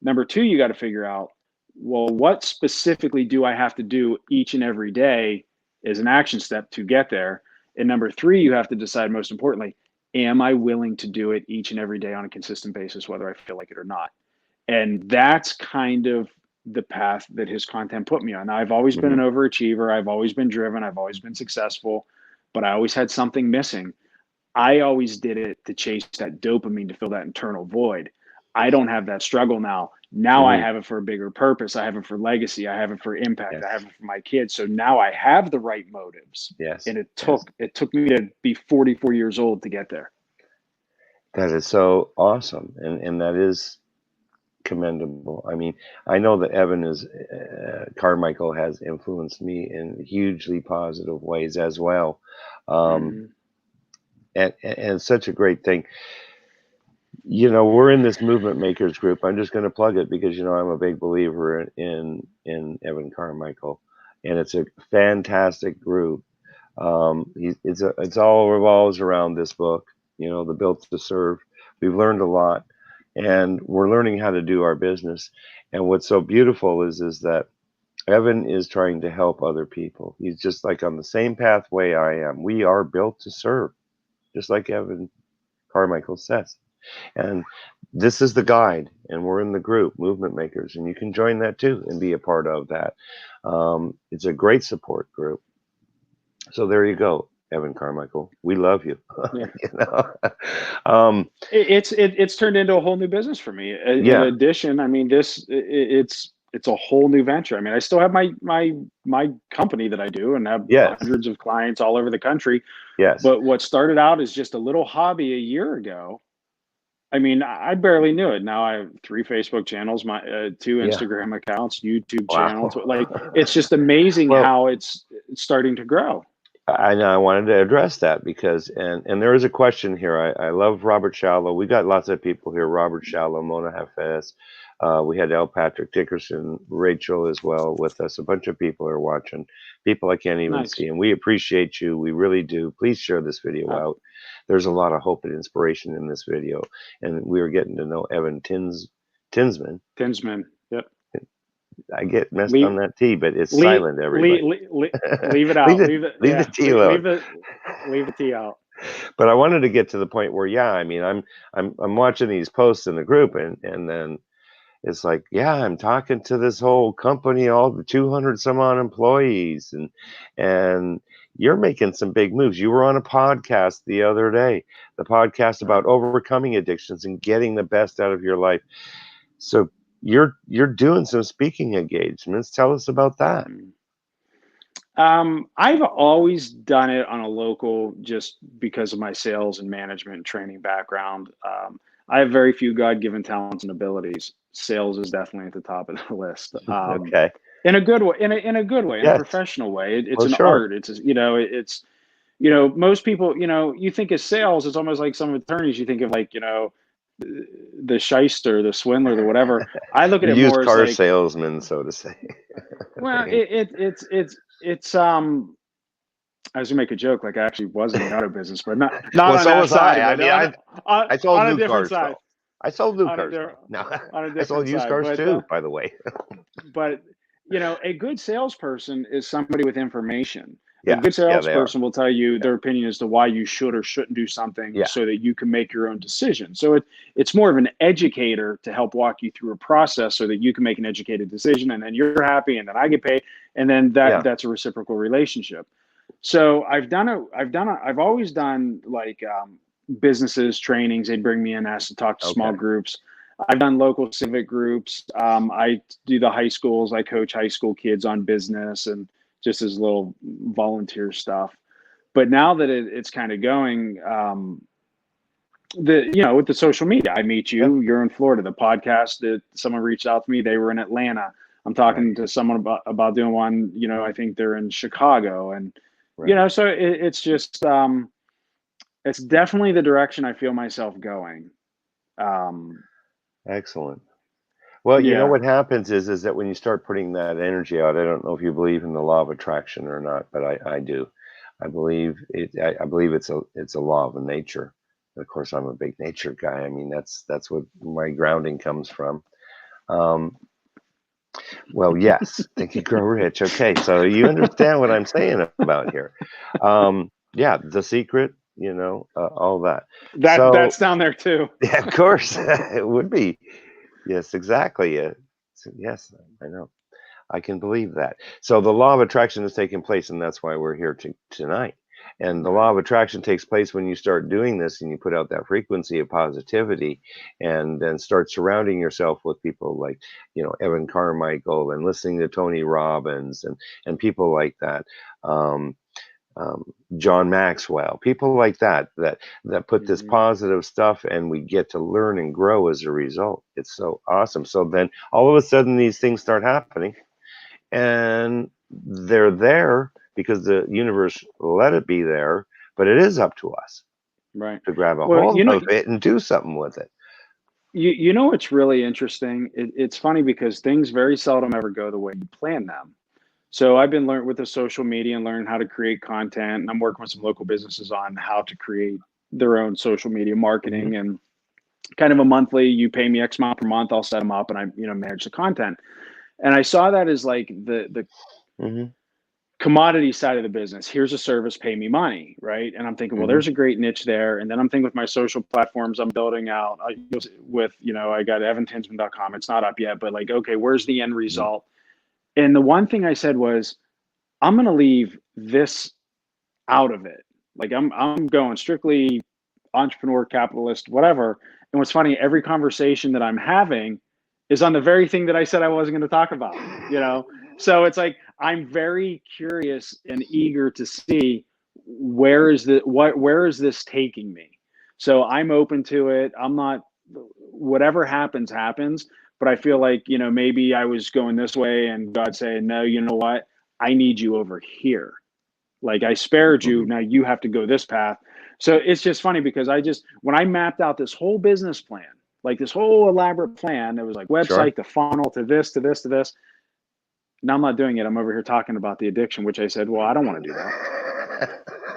Number two, you got to figure out, well, what specifically do I have to do each and every day as an action step to get there? And number three, you have to decide, most importantly, am I willing to do it each and every day on a consistent basis, whether I feel like it or not? And that's kind of the path that his content put me on. Now, I've always been an Mhm. overachiever. I've always been driven. I've always been successful, but I always had something missing. I always did it to chase that dopamine, to fill that internal void. I don't have that struggle now. Now I Mhm. have it for a bigger purpose. I have it for legacy. I have it for impact. I have Yes. it for my kids. So now I have the right motives. Yes. And it Yes. took it took me to be 44 years old to get there. That is so awesome, and that is commendable. I mean, I know that Evan is Carmichael has influenced me in hugely positive ways as well, um, Hmm. and it's such a great thing. We're in this movement makers group. I'm just going to plug it because I'm a big believer in Evan Carmichael, and it's a fantastic group. It's all revolves around this book. The Built to Serve. We've learned a lot, and we're learning how to do our business. And what's so beautiful is that Evan is trying to help other people. He's just like on the same pathway I am. We are built to serve, just like Evan Carmichael says. And this is the guide, and we're in the group, Movement Makers, and you can join that too and be a part of that. It's a great support group. So there you go, Evan Carmichael. We love you. Yeah. you know, um, It's turned into a whole new business for me. In yeah, addition, I mean, it's a whole new venture. I mean, I still have my company that I do, and have yes, hundreds of clients all over the country. yes, But what started out as just a little hobby a year ago, I mean, I barely knew it. Now I have three Facebook channels, my two yeah. Instagram accounts, YouTube channels. Wow. Like, it's just amazing Well, how it's starting to grow. I know I wanted to address that because and there is a question here. I love Robert Shallow. We got lots of people here. Robert Shallow, Mona Hafez. We had L. Patrick Dickerson, Rachel as well with us. A bunch of people are watching. People I can't even Nice. see, and we appreciate you. We really do. Please share this video Uh, out. There's a lot of hope and inspiration in this video, and we are getting to know Evan Tinsman. Tinsman. Yep. I get messed on Leave that T, but it's leave silent. leave Everybody, leave it leave out. the Leave it. leave the Yeah. T alone. Leave the tea out. But I wanted to get to the point where, yeah, I mean, I'm watching these posts in the group, and then it's like, yeah, I'm talking to this whole company, all the 200 some odd employees, and you're making some big moves. You were on a podcast the other day, the podcast Right. about overcoming addictions and getting the best out of your life. So you're doing some speaking engagements. Tell us about that. Mm. I've always done it on a local just because of my sales and management and training background. I have very few God-given talents and abilities. Sales is definitely at the top of the list. Okay. In a good way, in a good way, in a Yes. professional way. It's Well, an sure. art. It's most people, you think of sales, it's almost like some attorneys, you think of like, the shyster, the swindler, the whatever. I look at The it used more as car like, salesman, so to say. well, it's I was gonna make a joke, like I actually was in the auto business, but not Well, on so that was side, I. I but mean, I sold on a new different cars side, though. I sold new on a cars di- though. No, on a I sold different used side. cars too, by the way. But a good salesperson is somebody with information. A Yeah, good yeah, they are. salesperson will tell you Yeah, their opinion as to why you should or shouldn't do something yeah, so that you can make your own decision. So it's more of an educator to help walk you through a process so that you can make an educated decision, and then you're happy and then I get paid, and then yeah. that's a reciprocal relationship. So I've always done like businesses trainings. They'd bring me in, asked to talk to small Okay, groups. I've done local civic groups. I do the high schools. I coach high school kids on business and just as little volunteer stuff. But now that it's kind of going, with the social media, I meet yeah, you. You're in Florida. The podcast that someone reached out to me, they were in Atlanta. I'm right, talking to someone about doing one. I think they're in Chicago, and right. so it's just it's definitely the direction I feel myself going. Um, Excellent. Well, you know yeah. what happens is that when you start putting that energy out, I don't know if you believe in the law of attraction or not, but I do. I believe it. I believe it's a law of nature. Of course, I'm a big nature guy. I mean, that's what my grounding comes from. Um, well, yes, think you grow rich. Okay, so you understand what I'm saying about here. Yeah, the secret, all that. So That's down there too. yeah, of course, it would be. Yes, exactly. Yes, I know. I can believe that. So the law of attraction is taking place, and that's why we're here tonight. And the law Right. of attraction takes place when you start doing this and you put out that frequency of positivity and then start surrounding yourself with people like, Evan Carmichael and listening to Tony Robbins and people like that. Um, um, John Maxwell, people like that put this Hmm. positive stuff, and we get to learn and grow as a result. It's so awesome. So then all of a sudden these things start happening, and they're there because the universe let it be there, but it is up to us Right. to grab a Well, hold of it and do something with it. what's really interesting? It's funny because things very seldom ever go the way you plan them. So I've been learning with the social media and learning how to create content, and I'm working with some local businesses on how to create their own social media Hmm. marketing and kind of a monthly. You pay me X amount per month, I'll set them up, and I manage the content. And I saw that as like the Hmm. commodity side of the business. Here's a service, pay me money, right? And I'm thinking, well, Hmm. there's a great niche there. And then I'm thinking with my social platforms I'm building out with, I got evantinsman.com. It's not up yet, but like, okay, where's the end Hmm. result? And the one thing I said was, I'm going to leave this out of it. Like I'm going strictly entrepreneur, capitalist, whatever. And what's funny, every conversation that I'm having is on the very thing that I said I wasn't going to talk about. So it's like I'm very curious and eager to see where is this taking me. So I'm open to it. I'm not whatever happens, but I feel like, maybe I was going this way and God saying, no, you know what? I need you over here. Like I spared you, Hmm. now you have to go this path. So it's just funny because when I mapped out this whole business plan, like this whole elaborate plan, it was like Sure. website to funnel to this to this to this. Now I'm not doing it. I'm over here talking about the addiction, which I said, well, I don't want to do that.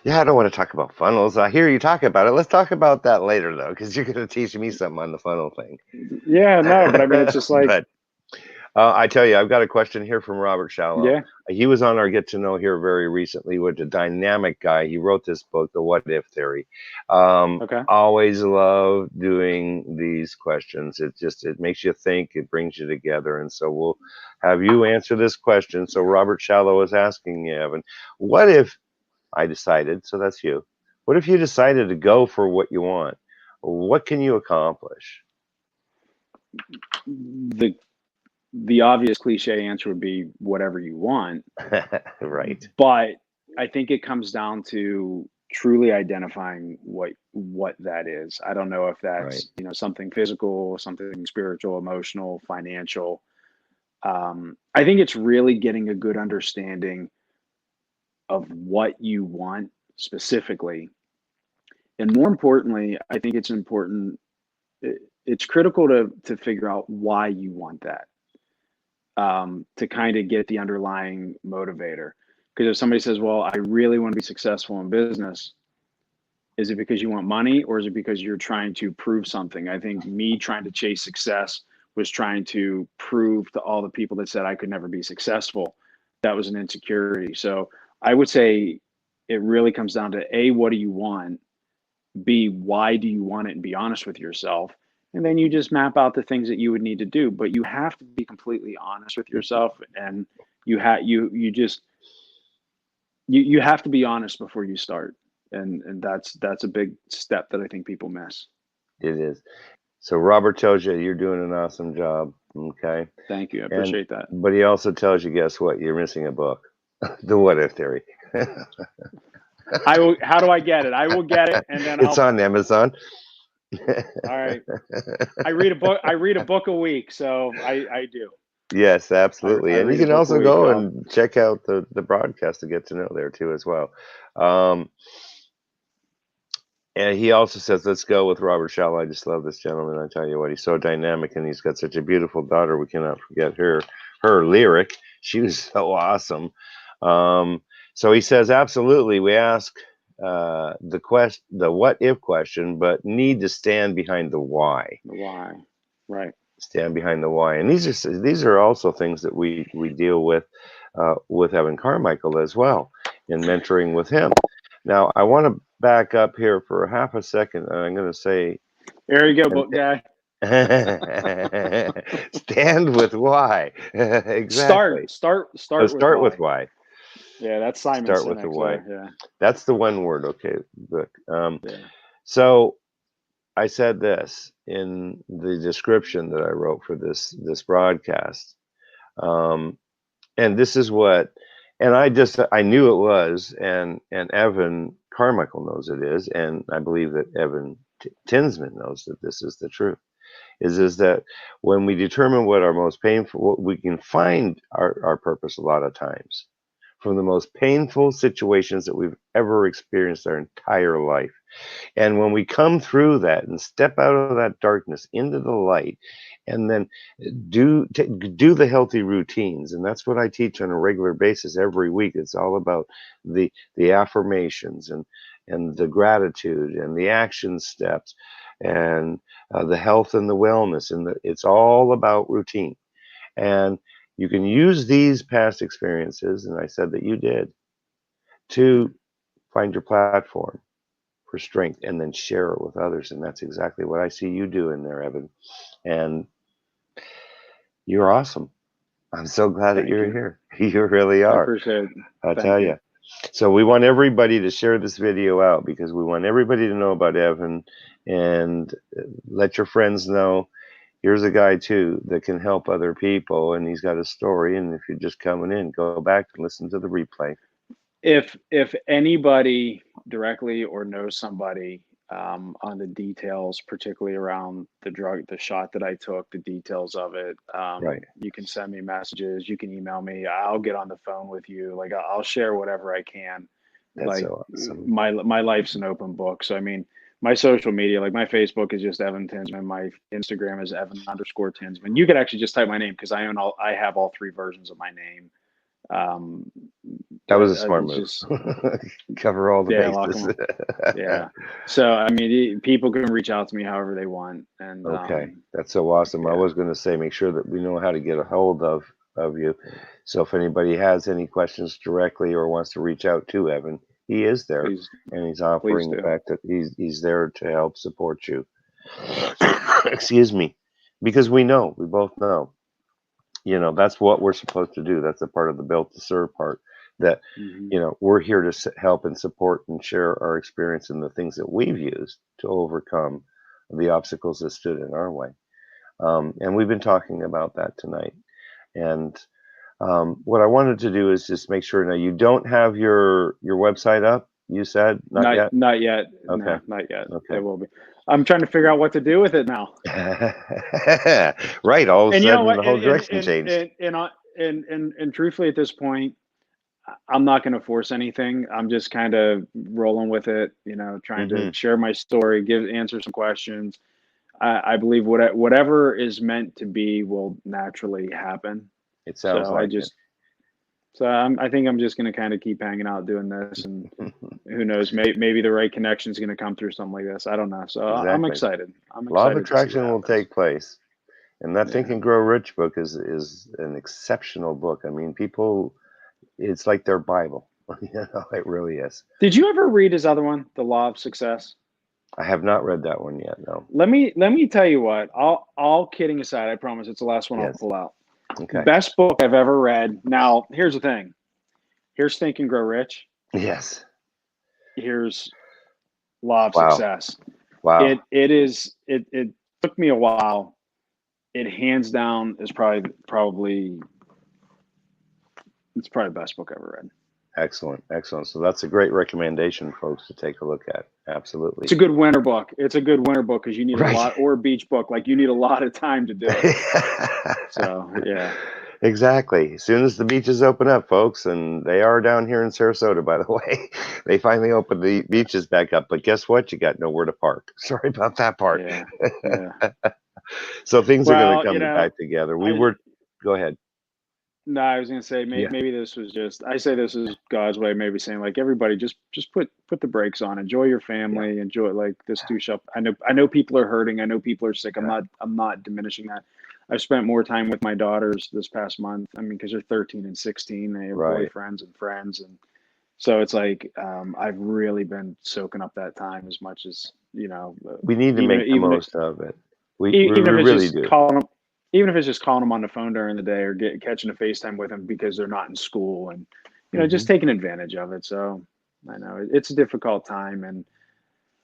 Yeah, I don't want to talk about funnels. I hear you talk about it. Let's talk about that later, though, because you're going to teach me something on the funnel thing. Yeah, no, but I mean, it's just like, But I tell you, I've got a question here from Robert Shallow. yeah, He was on our Get to Know here very recently with a dynamic guy. He wrote this book, The What If Theory. okay. Always love doing these questions. It makes you think, it brings you together. And so we'll have you answer this question. So Robert Shallow is asking you, Evan, what if I decided, so that's you, what if you decided to go for what you want? What can you accomplish? The the obvious cliche answer would be whatever you want, Right, but I think it comes down to truly identifying what that is. I don't know if right. that's, something physical, something spiritual, emotional, financial. I think it's really getting a good understanding of what you want specifically. And more importantly, I think it's important, it's critical to figure out why you want that, to kind of get the underlying motivator. Because if somebody says, "Well, I really want to be successful in business," is it because you want money or is it because you're trying to prove something? I think me trying to chase success was trying to prove to all the people that said I could never be successful. That was an insecurity. So I would say it really comes down to A, what do you want? B, why do you want it? And be honest with yourself. And then you just map out the things that you would need to do. But you have to be completely honest with yourself, and you just you have to be honest before you start. And that's a big step that I think people miss. It is. So Robert tells you you're doing an awesome job, okay? Thank you. I And appreciate that. but he also tells you, guess what? You're missing a book, The What If Theory. I will How do I get it? I will get it and then It's I'll on Amazon. all right. I read a book a week, so I do. Yes, I absolutely. And you read a can book a also week. go and check out the broadcast to get to know there too as well. Um, and he also says, let's go with Robert Shaw. I just love this gentleman. I tell you what, he's so dynamic and he's got such a beautiful daughter. We cannot forget her lyric. She was so awesome. Um, so he says, absolutely. We ask the what if question, but need to stand behind the why. The why. Right. Stand behind the why. And these are also things that we deal with Evan Carmichael as well in mentoring with him. Now I want to back up here for half a second, and I'm going to say, There you go, and book guy. stand with why. Exactly. So Start with start with why. why. Yeah, that's Simon Start with the Sinek why. there. Yeah. That's the one word. Okay, look. Yeah. So I said this in the description that I wrote for this broadcast. Um, and this is what, and I knew it was, and Evan Carmichael knows it is, and I believe that Evan Tinsman knows that this is the truth. Is that when we determine what our most painful, what we can find our purpose a lot of times from the most painful situations that we've ever experienced our entire life. And when we come through that and step out of that darkness into the light, and then do the healthy routines, and that's what I teach on a regular basis every week. It's all about the affirmations and the gratitude and the action steps and the health and the wellness, and it's all about routine. And you can use these past experiences, and I said that you did, to Mhm. find your platform for strength and then share it with others. And that's exactly what I see you doing there, Evan. And you're awesome. I'm so glad that Thank you're you. here. You really I are. appreciate it. I Thank tell you. you. So we want everybody to share this video out because we want everybody to know about Evan, and let your friends know. Here's a guy too that can help other people, and he's got a story. And if you're just coming in, go back and listen to the replay. If anybody directly or knows somebody, on the details, particularly around the shot that I took, the details of it, Right. you can send me messages, you can email me, I'll get on the phone with you. Like I'll share whatever I can. That's Like so awesome. my life's an open book. So I mean, my social media, like my Facebook is just Evan Tinsman. My Instagram is Evan_Tinsman. You could actually just type my name because I have all three versions of my name. Um, That was a smart it's move. just Cover all the yeah, lock bases. 'em. Yeah. So I mean, people can reach out to me however they want, and Okay, that's so awesome. I yeah, was going to say, make sure that we know how to get a hold of you. So if anybody has any questions directly or wants to reach out to Evan, he is there, please and he's please offering the do. fact that he's there to help support you. Excuse me, because we both know, that's what we're supposed to do. That's a part of the built to serve part. That Hmm. we're here to help and support and share our experience and the things that we've used to overcome the obstacles that stood in our way. And we've been talking about that tonight. And what I wanted to do is just make sure. Now, you don't have your website up. You said not yet. Not yet. Okay. No, not yet. Okay. It will be. I'm trying to figure out what to do with it now. Right. All of a And you know sudden, what? the whole direction changed. And truthfully, at this point, I'm not going to force anything. I'm just kind of rolling with it. Trying to Hmm. share my story, answer some questions. I believe whatever is meant to be will naturally happen. It sounds So like it. I think I'm just going to kind of keep hanging out doing this, and who knows, maybe the right connection is going to come through something like this. I don't know. So I'm Exactly. excited. I'm Law of excited to see what attraction will happens. take place. And that Think Yeah. and Grow Rich book is an exceptional book. I mean, people, it's like their Bible. It really is. Did you ever read his other one, The Law of Success? I have not read that one yet. No. Let me tell you what. All kidding aside, I promise it's the last one I'll Yes. pull out. Okay. Best book I've ever read. Now, here's the thing. Here's Think and Grow Rich. Yes. Here's Law of Wow. Success. Wow. It took me a while. It hands down is probably the best book I ever read. Excellent. Excellent. So that's a great recommendation, folks, to take a look at. It's Absolutely. a good winter book. It's a good winter book because you need a Right. lot, or a beach book, like you need a lot of time to do it. So yeah, Exactly. As soon as the beaches open up, folks, and they are down here in Sarasota, by the way, they finally opened the beaches back up. But guess what? You got nowhere to park. Sorry about that part. yeah, yeah. So things are going to Well, come back together. We I were, go ahead. no, I was gonna say Yeah. maybe this was just. I say this is God's way, maybe saying like everybody just put the brakes on, enjoy your Yeah. family, enjoy like this too shall. I know people are hurting. I know people are sick. Yeah. I'm not diminishing that. I've spent more time with my daughters this past month. I mean, because they're 13 and 16, they have Right. boyfriends and friends, and so it's like I've really been soaking up that time as much as We need to even make the even most of it. We even if it's really just do. calling them, even if it's just calling them on the phone during the day or catching a FaceTime with them because they're not in school and just Hmm. taking advantage of it. So I know it's a difficult time, and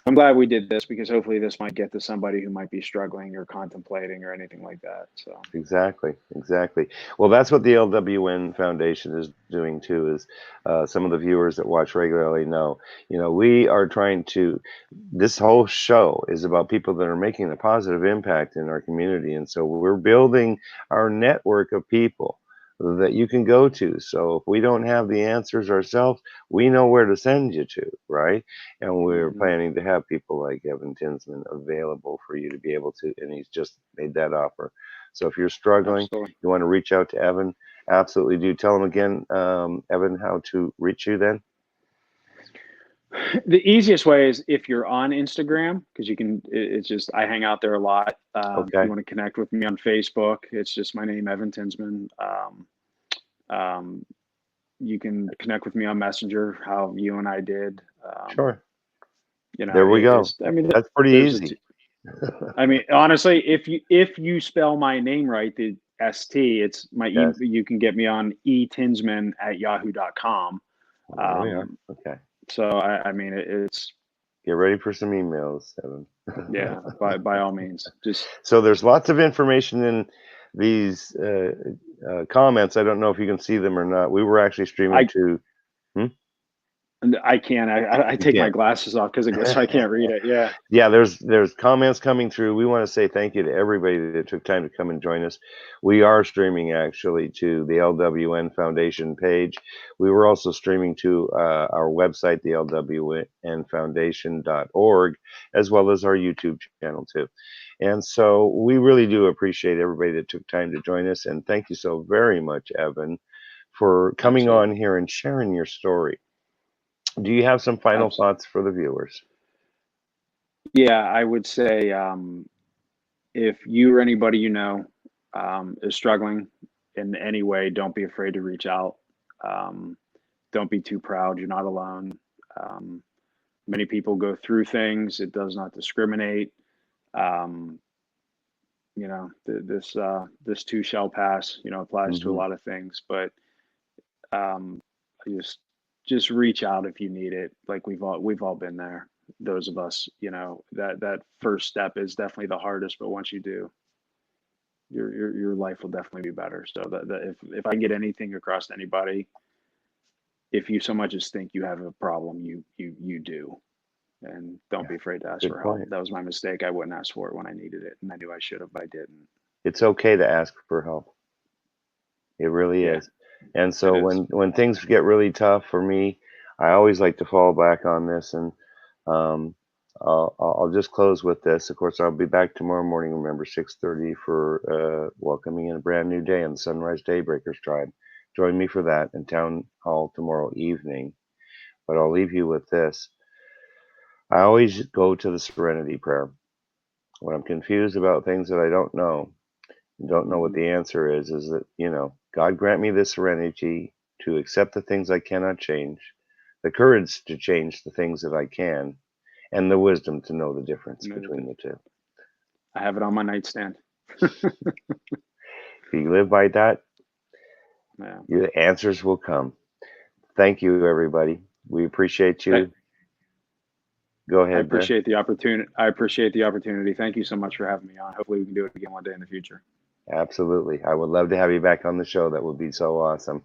I'm glad we did this because hopefully this might get to somebody who might be struggling or contemplating or anything like that. So Exactly, exactly. Well, that's what the LWN Foundation is doing too. Is some of the viewers that watch regularly know, we are trying to. This whole show is about people that are making a positive impact in our community, and so we're building our network of people that you can go to. So if we don't have the answers ourselves, we know where to send you to, right? And we're hmm planning to have people like Evan Tinsman available for you to be able to, and he's just made that offer. So if you're struggling, absolutely. you want to reach out to Evan, absolutely do. Tell him again, Evan, how to reach you then. The easiest way is if you're on Instagram, because it's just, I hang out there a lot. If you Okay, want to connect with me on Facebook, it's just my name, Evan Tinsman. Um, you can connect with me on Messenger, how you and I did. sure. There we go. I mean, That's pretty there's a, easy. I mean, honestly, if you spell my name right, the ST, it's my Yes. you can get me on etinsman@yahoo.com. Well, there we are. Um, Okay. so I mean, it's Get ready for some emails, Evan. yeah, by all means, just So there's lots of information in these comments. I don't know if you can see them or not. We were actually streaming I to. Hmm? I can't. I You take my can't. glasses off because so I can't read it. Yeah, Yeah, there's comments coming through. We want to say thank you to everybody that took time to come and join us. We are streaming actually to the LWN Foundation page. We were also streaming to our website, the lwnfoundation.org, as well as our YouTube channel too. And so we really do appreciate everybody that took time to join us. And thank you so very much, Evan, for coming absolutely, on here and sharing your story. Do you have some final absolutely. thoughts for the viewers? Yeah, I would say if you or anybody is struggling in any way, don't be afraid to reach out. Um, don't be too proud. You're not alone. Um, Many people go through things. It does not discriminate. Um, this too shall pass. Applies to a Hmm. lot of things, but um, I just reach out if you need it. Like we've all been there. Those of us, that first step is definitely the hardest, but once you do, your life will definitely be better. So that if I can get anything across to anybody, if you so much as think you have a problem, you do, and don't Yeah, be afraid to ask good for help. point. That was my mistake. I wouldn't ask for it when I needed it, and I knew I should have, but I didn't. It's okay to ask for help. It really Yeah, is. And it so is. when things get really tough for me, I always like to fall back on this. And um, I'll just close with this. Of course, I'll be back tomorrow morning. Remember, 6:30 for welcoming in a brand new day on the Sunrise Daybreakers Tribe. Join me for that in town hall tomorrow evening. But I'll leave you with this. I always go to the Serenity Prayer when I'm confused about things that I don't know what Hmm. the answer is that, God grant me the serenity to accept the things I cannot change, the courage to change the things that I can, and the wisdom to know the difference between the two. I have it on my nightstand. If you live by that, Yeah. your answers will come. Thank you, everybody. We appreciate Th- you. Go I ahead there. appreciate the opportunity. I appreciate the opportunity. Thank you so much for having me on. Hopefully, we can do it again one day in the future. Absolutely. I would love to have you back on the show. That would be so awesome.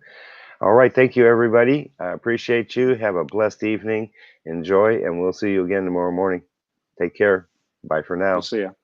All right. Thank you, everybody. I appreciate you. Have a blessed evening. Enjoy, and we'll see you again tomorrow morning. Take care. Bye for We'll now. see you.